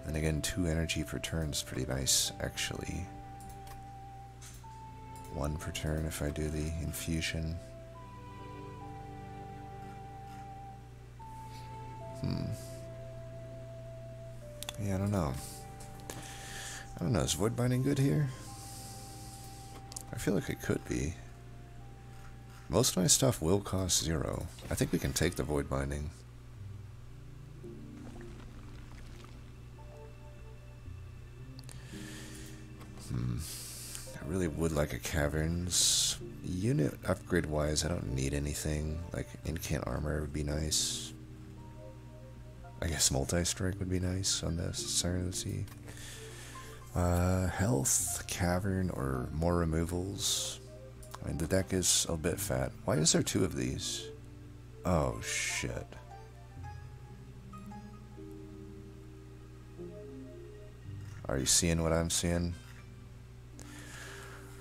And again, 2 energy per turn is pretty nice, actually. 1 per turn if I do the infusion. Yeah, I don't know. Is Void Binding good here? I feel like it could be. Most of my stuff will cost 0. I think we can take the Void Binding. I really would like a Caverns. Unit upgrade-wise, I don't need anything. Like, Incant Armor would be nice. I guess Multi-Strike would be nice on this Siren of the Sea. Health, Cavern, or more removals. I mean, the deck is a bit fat. Why is there 2 of these? Oh, shit. Are you seeing what I'm seeing?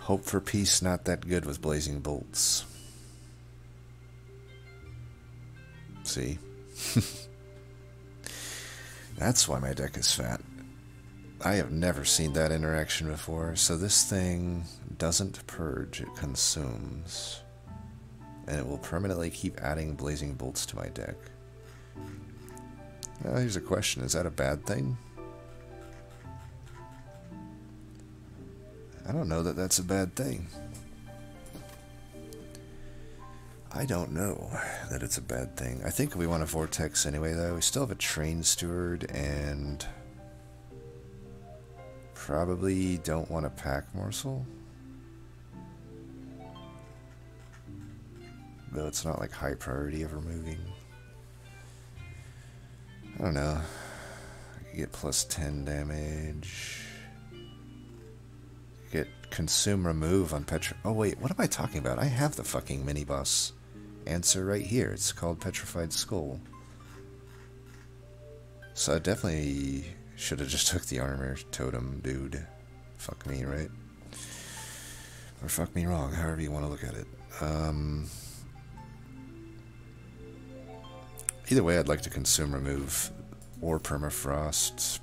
Hope for peace not that good with Blazing Bolts. See? That's why my deck is fat. I have never seen that interaction before. So this thing doesn't purge, it consumes. And it will permanently keep adding Blazing Bolts to my deck. Now here's a question, is that a bad thing? I don't know that that's a bad thing. I don't know that it's a bad thing. I think we want a Vortex anyway, though. We still have a Train Steward, and probably don't want a Pack Morsel. Though it's not like high priority of removing. I don't know. I could get plus 10 damage. Get Consume Remove on Petra. Oh wait, what am I talking about? I have the fucking mini-boss answer right here. It's called Petrified Skull. So I definitely should have just took the armor totem, dude. Fuck me, right? Or fuck me wrong, however you want to look at it. Either way, I'd like to Consume Remove or Permafrost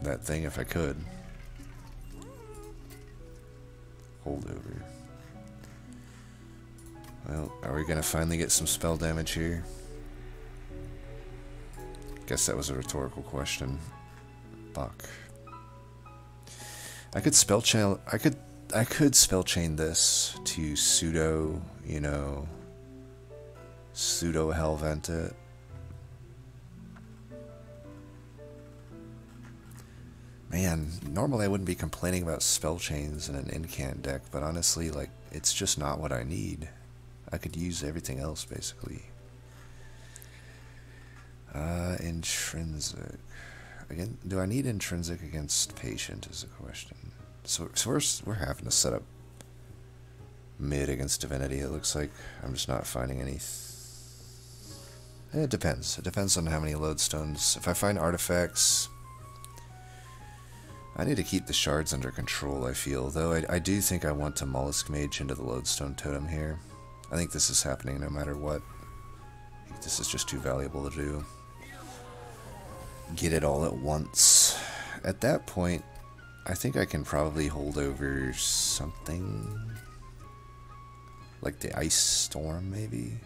that thing if I could. Holdover. Well, are we gonna finally get some spell damage here? Guess that was a rhetorical question. Fuck. I could spell chain. I could spell chain this to pseudo, you know, pseudo Hellvent it. Man, normally I wouldn't be complaining about spell chains in an incant deck, but honestly, like, it's just not what I need. I could use everything else, basically. Intrinsic. Again, do I need intrinsic against patient is the question. So we're having to set up mid against divinity, it looks like. I'm just not finding It depends. It depends on how many lodestones. If I find artifacts, I need to keep the shards under control, I feel. Though I do think I want to Molluscmage into the Lodestone Totem here. I think this is happening no matter what. I think this is just too valuable to do. Get it all at once. At that point, I think I can probably hold over something like the Ice Storm, maybe?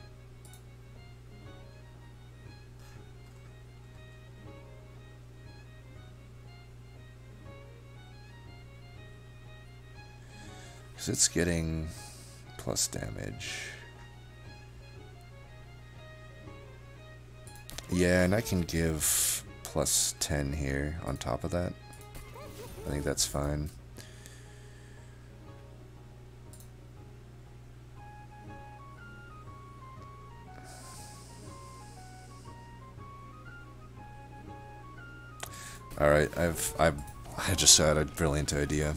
Because it's getting plus damage. Yeah, and I can give plus 10 here on top of that. I think that's fine. Alright, I just had a brilliant idea.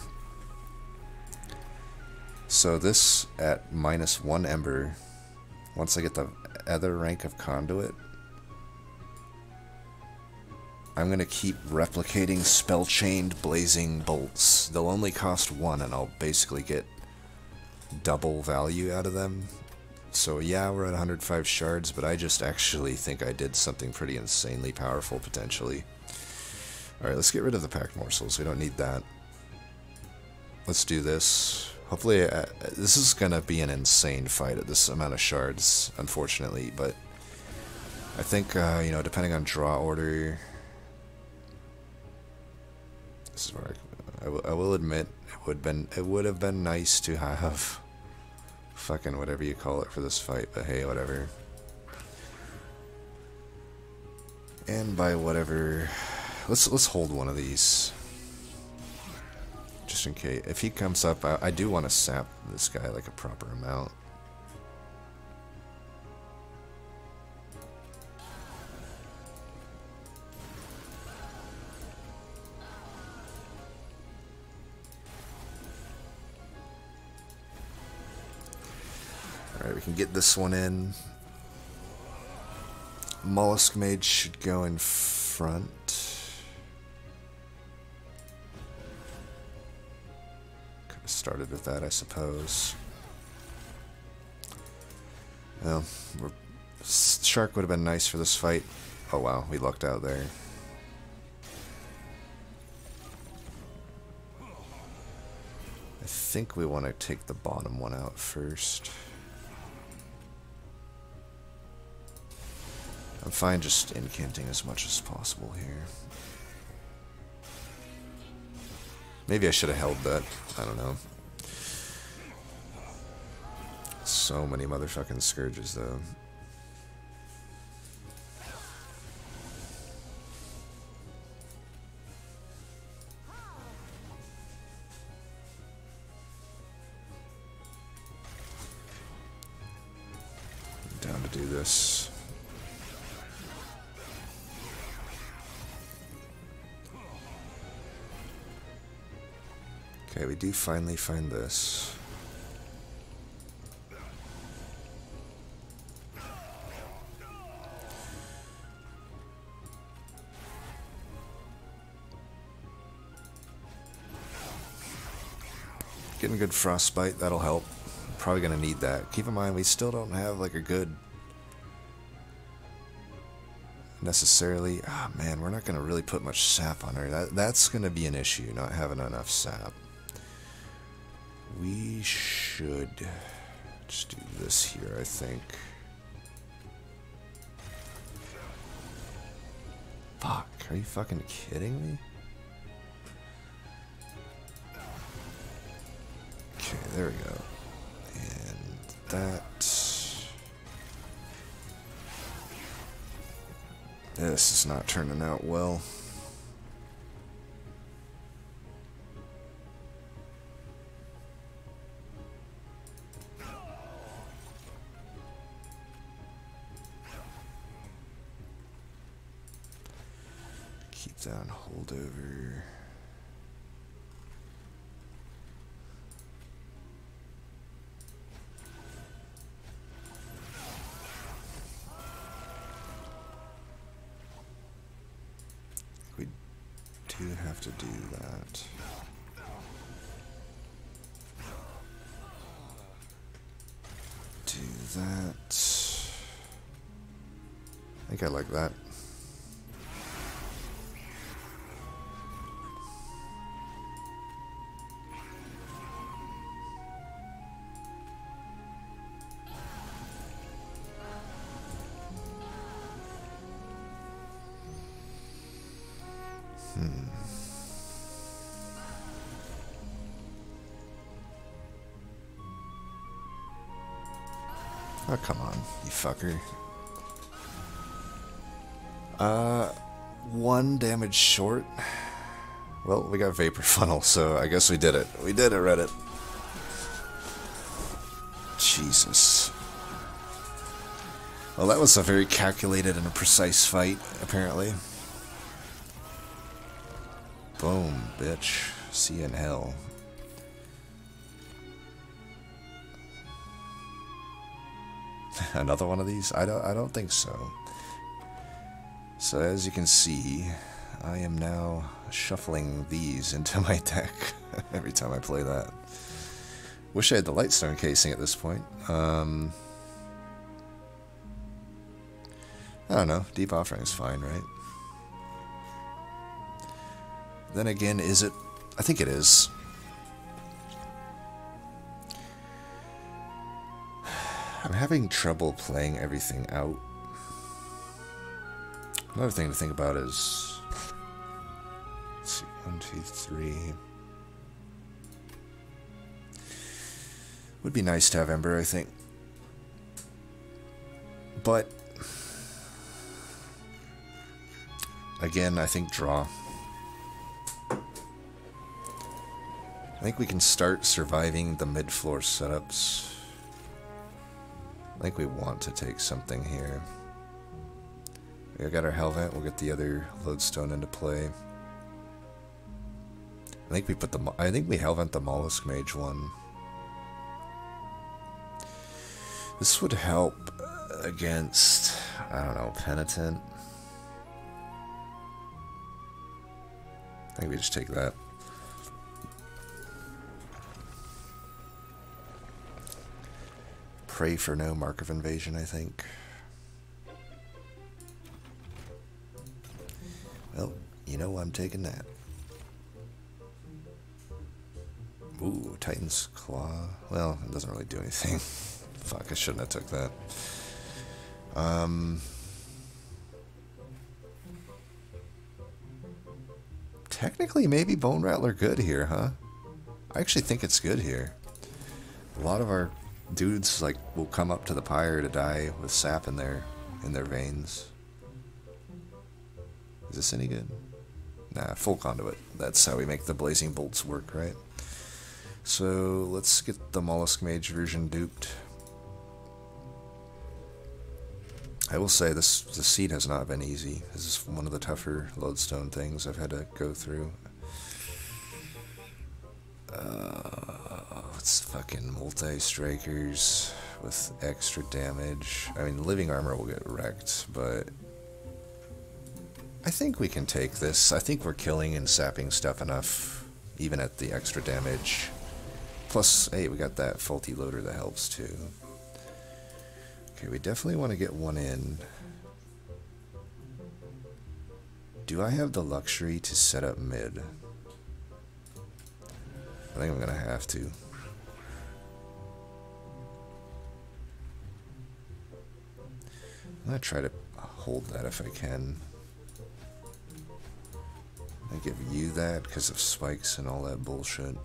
So this at -1 Ember, once I get the other rank of Conduit, I'm going to keep replicating spell-chained blazing bolts. They'll only cost 1 and I'll basically get double value out of them. So yeah, we're at 105 shards, but I just actually think I did something pretty insanely powerful potentially. Alright, let's get rid of the pack morsels. We don't need that. Let's do this. Hopefully, this is going to be an insane fight at this amount of shards, unfortunately, but I think, you know, depending on draw order, this is where I will admit, it would have been nice to have fucking whatever you call it for this fight, but hey, whatever. And by whatever, let's hold one of these. Just in case. If he comes up, I do want to sap this guy like a proper amount. Alright, we can get this one in. Molluscmage should go in front. Started with that, I suppose. Well, Shark would have been nice for this fight. Oh wow, we lucked out there. I think we want to take the bottom one out first. I'm fine just incanting as much as possible here. Maybe I should have held that. I don't know. So many motherfucking scourges, though. I'm down to do this. Okay, we do finally find this. Getting good frostbite, that'll help. Probably gonna need that. Keep in mind, we still don't have like a good necessarily. Ah, man, we're not gonna really put much sap on her. That's gonna be an issue, not having enough sap. We should just do this here, I think. Fuck, are you fucking kidding me? Okay, there we go. And that. This is not turning out well. Keep that on holdover. have to do that. Do that. I think I like that. Oh, come on, you fucker. 1 damage short. Well, we got Vapor Funnel, so I guess we did it. We did it, Reddit. Jesus. Well, that was a very calculated and a precise fight, apparently. Boom, bitch. See you in hell. Another one of these? I don't think so. So as you can see, I am now shuffling these into my deck every time I play that. Wish I had the Lightstone casing at this point. I don't know. Deep Offering is fine, right? Then again, is it? I think it is. I'm having trouble playing everything out. Another thing to think about is, let's see, 1, 2, 3. Would be nice to have Ember, I think. But again, I think draw. I think we can start surviving the mid-floor setups. I think we want to take something here. We got our Hellvent, we'll get the other Lodestone into play. I think we put the, I think we Hellvent the Molluscmage one. This would help against, I don't know, Penitent. I think we just take that. Pray for no Mark of Invasion, I think. Well, you know I'm taking that. Ooh, Titan's Claw. Well, it doesn't really do anything. Fuck, I shouldn't have took that. Technically, maybe Bone Rattler good here, huh? I actually think it's good here. A lot of our dudes like will come up to the pyre to die with sap in their veins. Is this any good? Nah, full Conduit. That's how we make the blazing bolts work, right? So let's get the Molluscmage version duped. I will say this seed has not been easy. This is one of the tougher Lodestone things I've had to go through. It's fucking multi-strikers with extra damage. I mean, living armor will get wrecked, but I think we can take this. I think we're killing and sapping stuff enough, even at the extra damage. Plus, hey, we got that faulty loader that helps too. Okay, we definitely want to get one in. Do I have the luxury to set up mid? I think I'm gonna have to. I'm gonna try to hold that if I can. I give you that because of spikes and all that bullshit.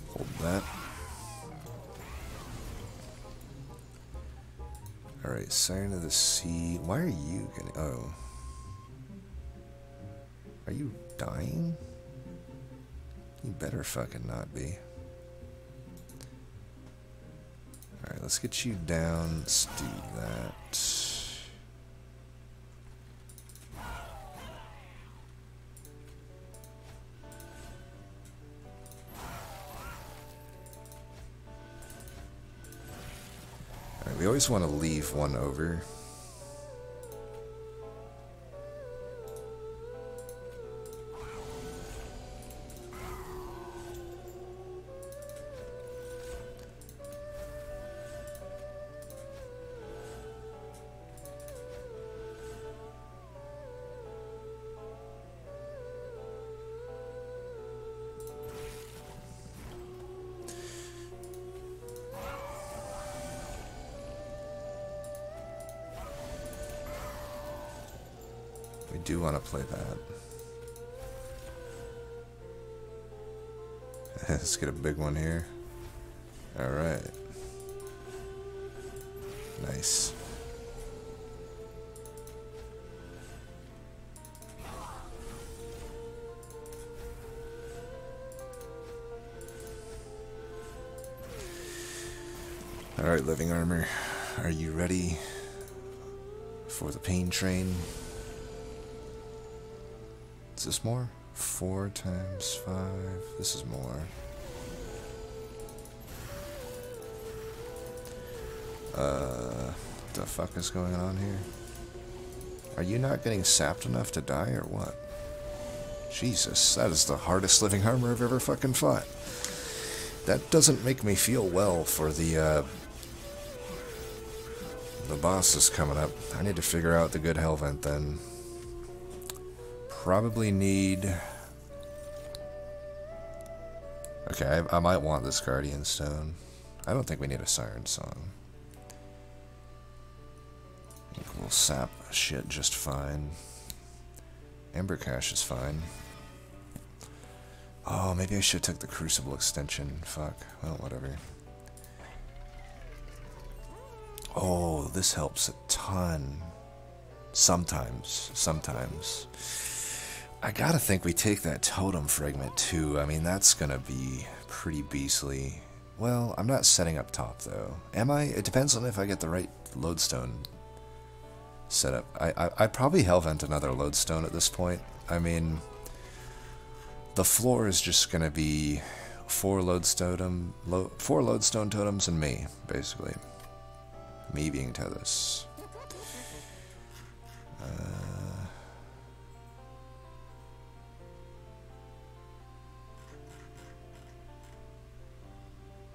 Hold that. Alright, Siren of the Sea. Why are you getting... Oh. Are you dying? You better fucking not be. Alright, Alright, let's get you down. Let's do that. Alright, we always want to leave one over. We do want to play that. Let's get a big one here. Alright. Nice. Alright, living armor. Are you ready for the pain train? Is this more? 4 times 5. This is more. What the fuck is going on here? Are you not getting sapped enough to die or what? Jesus, that is the hardest living armor I've ever fucking fought. That doesn't make me feel well for the boss is coming up. I need to figure out the good hell vent then. Probably need... Okay, I might want this Guardian Stone. I don't think we need a Siren Song. I think we'll sap shit just fine. Ember Cache is fine. Oh, maybe I should have took the Crucible extension. Fuck. Well, whatever. Oh, this helps a ton. Sometimes. I gotta think we take that Totem Fragment too. I mean, that's gonna be pretty beastly. Well, I'm not setting up top though. Am I? It depends on if I get the right Lodestone setup. I'd probably Hellvent another Lodestone at this point. I mean, the floor is just gonna be 4 Lodestone Totems and me, basically. Me being Tethys.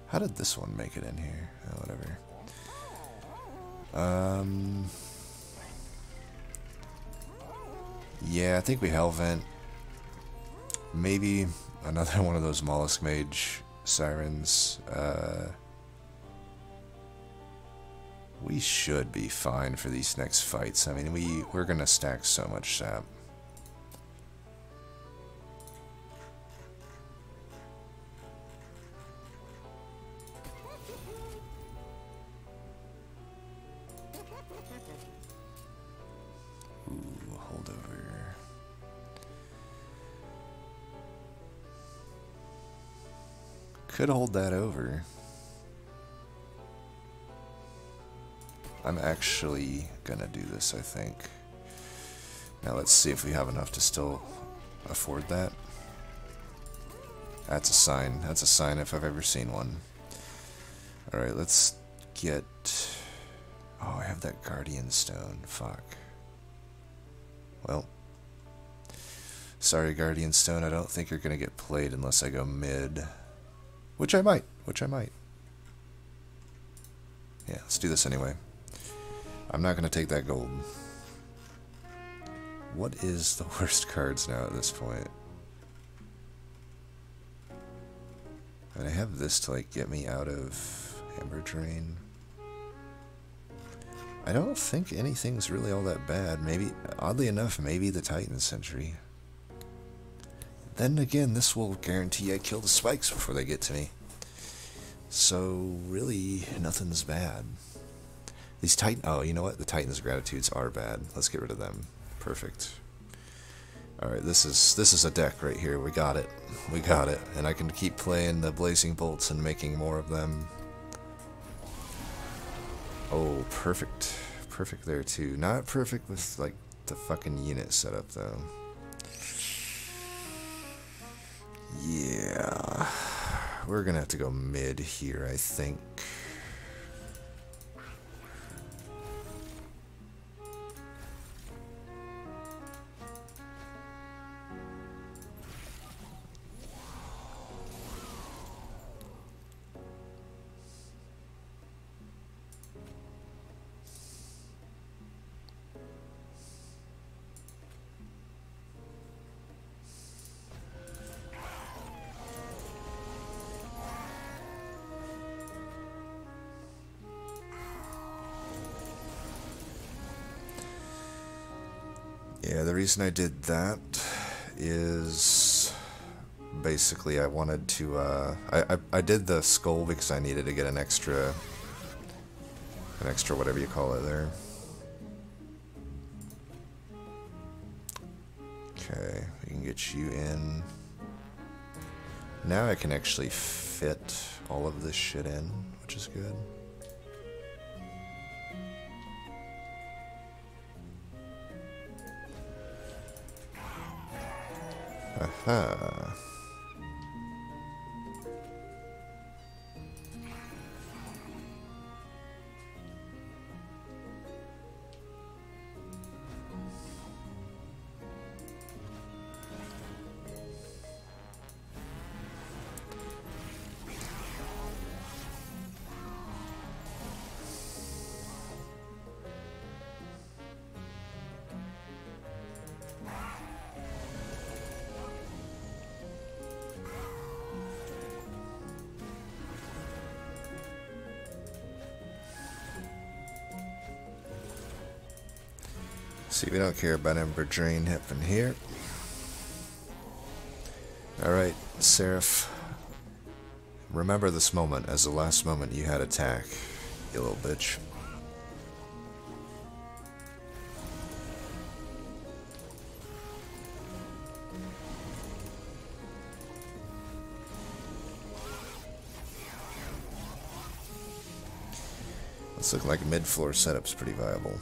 How did this one make it in here? Oh, whatever. Yeah, I think we Hellvent. Maybe another one of those Molluscmage Sirens. We should be fine for these next fights. I mean, we're gonna stack so much sap. Ooh, hold over. Could hold that over. I'm actually gonna do this, I think. Now let's see if we have enough to still afford that. That's a sign. That's a sign if I've ever seen one. Alright, let's get... Oh, I have that Guardian Stone. Fuck. Well. Sorry, Guardian Stone. I don't think you're gonna get played unless I go mid. Which I might. Yeah, let's do this anyway. I'm not going to take that gold. What is the worst cards now at this point? And I have this to like get me out of Amber Drain. I don't think anything's really all that bad. Maybe, oddly enough, maybe the Titan Sentry. Then again, this will guarantee I kill the spikes before they get to me. So, really, nothing's bad. These Titan... Oh, you know what? The Titan's Gratitudes are bad. Let's get rid of them. Perfect. Alright, this is a deck right here. We got it. We got it. And I can keep playing the Blazing Bolts and making more of them. Oh, perfect. Perfect there too. Not perfect with like the fucking unit setup though. Yeah. We're gonna have to go mid here, I think. Yeah, the reason I did that is basically I wanted to, I did the skull because I needed to get an extra whatever you call it there. Okay, we can get you in. Now I can actually fit all of this shit in, which is good. Aha. See, we don't care about Ember Drain happening here. Alright, Seraph. Remember this moment as the last moment you had attack, you little bitch. It's looking like a mid-floor setup's pretty viable.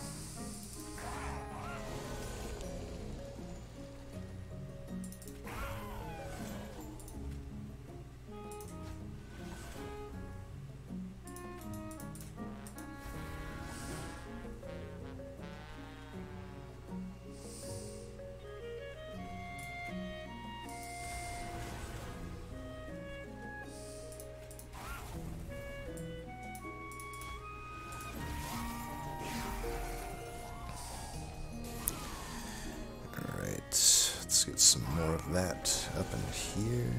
Let's get some more of that up in here.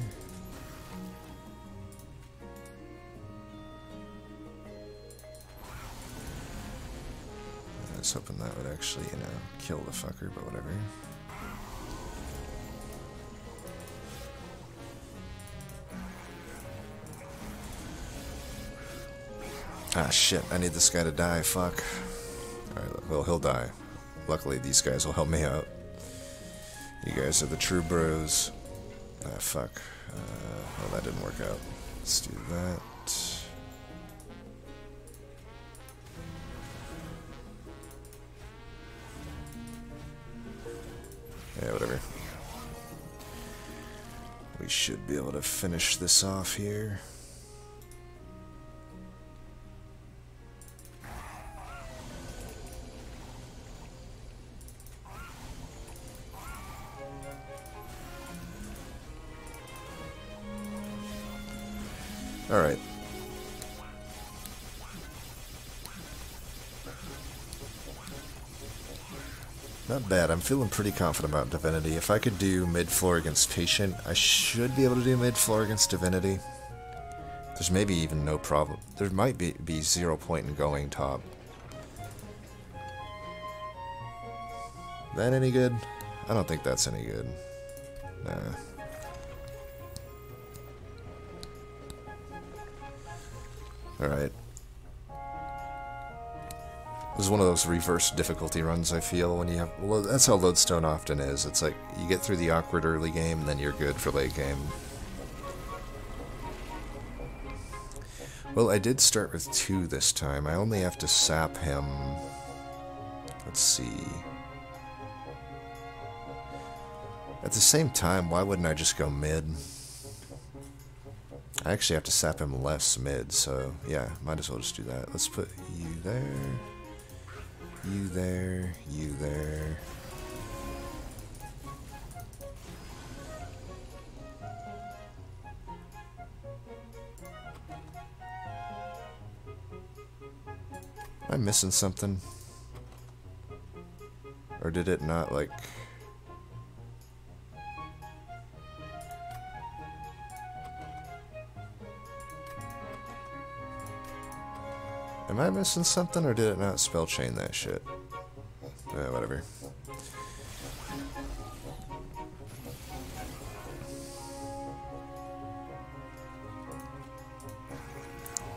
I was hoping that would actually, you know, kill the fucker, but whatever. Ah, shit, I need this guy to die, fuck. Alright, well, he'll die. Luckily, these guys will help me out. You guys are the true bros. Ah, fuck. Well, that didn't work out. Let's do that. Yeah, whatever. We should be able to finish this off here. Alright. Not bad. I'm feeling pretty confident about Divinity. If I could do mid-floor against Patient, I should be able to do mid-floor against Divinity. There's maybe even no problem. There might be 0 point in going top. That any good? I don't think that's any good. Nah. Alright. This is one of those reverse difficulty runs, I feel, when you have... Well, that's how Lodestone often is. It's like, you get through the awkward early game, and then you're good for late game. Well, I did start with 2 this time. I only have to sap him... Let's see... At the same time, why wouldn't I just go mid? I actually have to sap him less mid, so yeah, might as well just do that. Let's put you there, you there, you there. Am I missing something? Or did it not, like... Am I missing something, or did it not spell chain that shit? Whatever.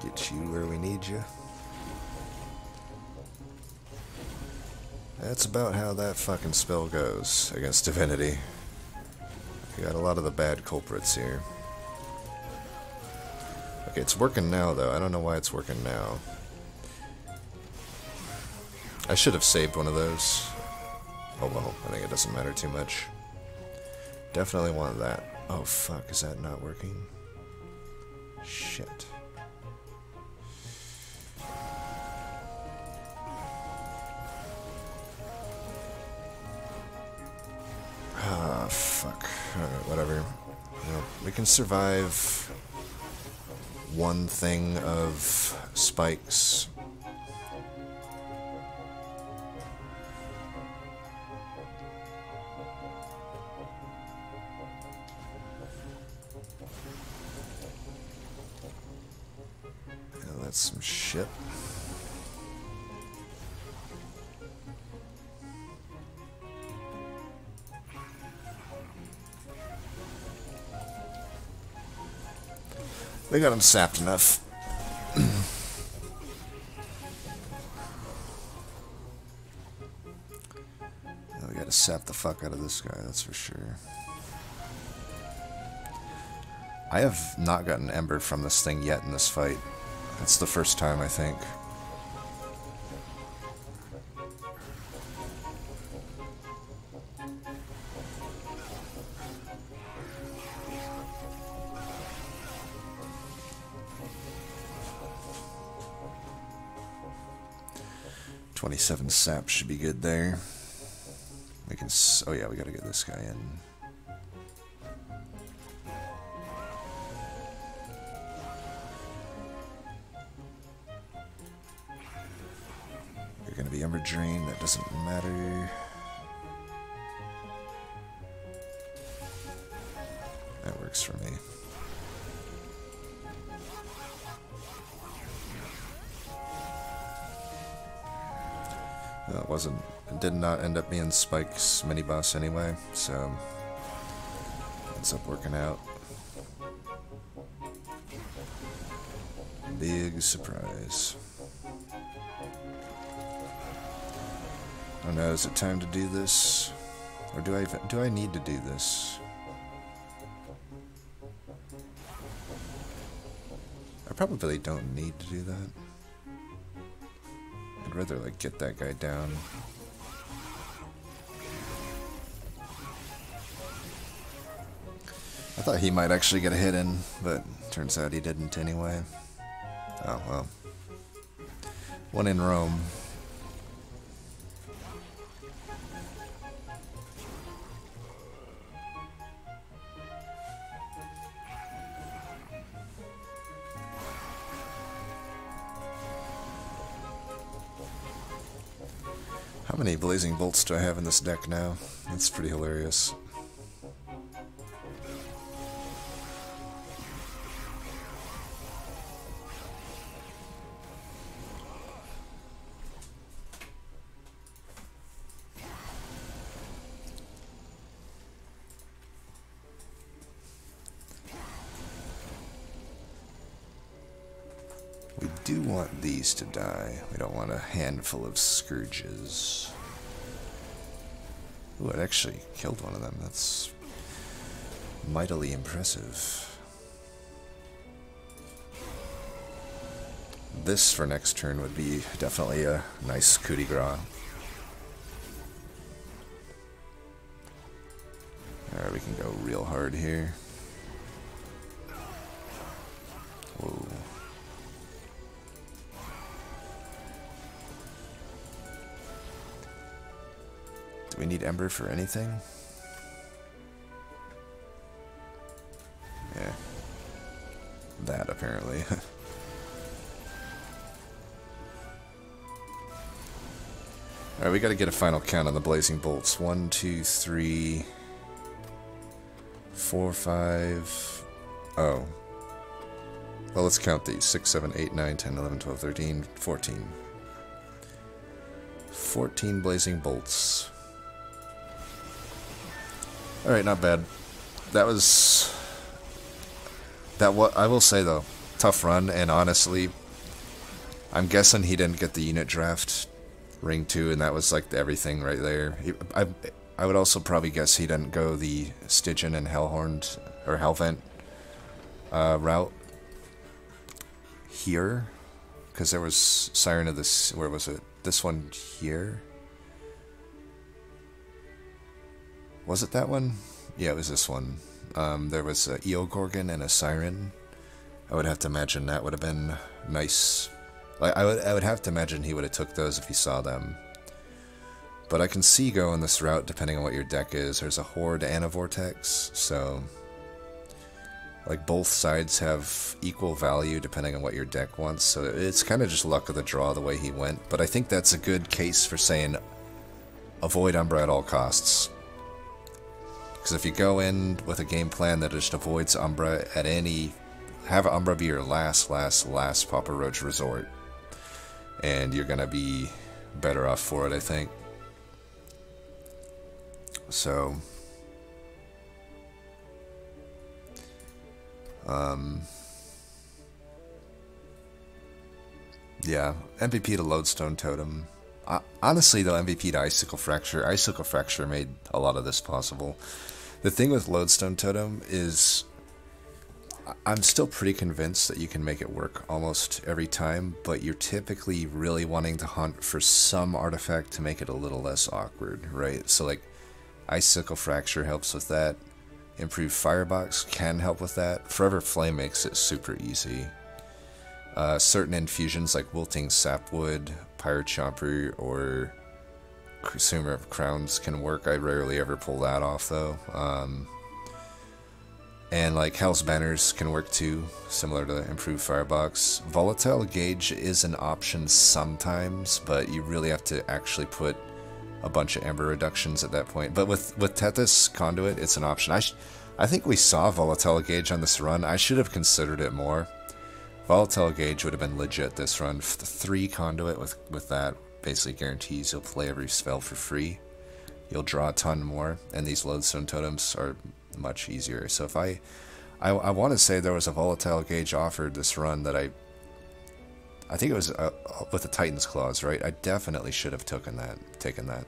Get you where we need you. That's about how that fucking spell goes against Divinity. You got a lot of the bad culprits here. Okay, it's working now, though. I don't know why it's working now. I should have saved one of those. Oh well, I think it doesn't matter too much. Definitely want that. Oh fuck, is that not working? Shit. Ah, fuck. Alright, whatever. Well, we can survive one thing of spikes. That's some shit. They got him sapped enough. Now we gotta sap the fuck out of this guy, that's for sure. I have not gotten Ember from this thing yet in this fight. That's the first time, I think. $27 sap should be good there. We can. Oh yeah, we gotta get this guy in. Gonna be Ember Drain, that doesn't matter. That works for me. It did not end up being Spike's mini boss anyway, so ends up working out. Big surprise. Oh no, is it time to do this? Or do I need to do this? I probably don't need to do that. I'd rather like get that guy down. I thought he might actually get a hit in, but turns out he didn't anyway. Oh well. One in Rome. How many Blazing Bolts do I have in this deck now? That's pretty hilarious. We do want these to die. We don't want a handful of Scourges. Ooh, it actually killed one of them. That's mightily impressive. This for next turn would be definitely a nice coup de grace. Alright, we can go real hard here. Whoa. Do we need Ember for anything? Yeah. That, apparently. Alright, we gotta get a final count on the Blazing Bolts. 1, 2, 3, 4, 5... Oh. Well, let's count these. 6, 7, 8, 9, 10, 11, 12, 13, 14. 14 Blazing Bolts. Alright, not bad. That was... I will say, though, tough run, and honestly, I'm guessing he didn't get the unit draft ring 2, and that was like everything right there. I would also probably guess he didn't go the Stygian and Hellhorned, or Hellvent route here, because there was Siren of this, where was it? This one here? Was it that one? Yeah, it was this one. There was a Eogorgon and a Siren. I would have to imagine that would have been nice. Like, I would have to imagine he would have took those if he saw them. But I can see going this route depending on what your deck is. There's a Horde and a Vortex, so like both sides have equal value depending on what your deck wants. So it's kind of just luck of the draw the way he went. But I think that's a good case for saying avoid Umbra at all costs. Because if you go in with a game plan that just avoids Umbra at any... Have Umbra be your last Papa Roach resort. And you're going to be better off for it, I think. So... yeah, MVP to Lodestone Totem. Honestly, though, MVP to Icicle Fracture. Icicle Fracture made a lot of this possible. The thing with Lodestone Totem is I'm still pretty convinced that you can make it work almost every time, but you're typically really wanting to hunt for some artifact to make it a little less awkward, right? So, like, Icicle Fracture helps with that. Improved Firebox can help with that. Forever Flame makes it super easy. Certain infusions like Wilting Sapwood, Pyre Chomper, or Consumer of Crowns can work. I rarely ever pull that off, though. And like Hell's Banners can work too, similar to Improved Firebox. Volatile Gauge is an option sometimes, but you really have to actually put a bunch of Ember reductions at that point. But with Tethys Conduit, it's an option. I think we saw Volatile Gauge on this run. I should have considered it more. Volatile Gauge would have been legit this run. 3 Conduit with that basically guarantees you'll play every spell for free. You'll draw a ton more, and these Lodestone Totems are much easier. So if I want to say there was a Volatile Gauge offered this run that I think it was with the Titan's Claws, right? I definitely should have taken that.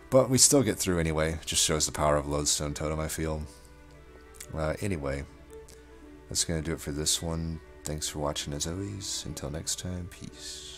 But we still get through anyway. Just shows the power of Lodestone Totem, I feel. Anyway, that's going to do it for this one. Thanks for watching as always. Until next time, peace.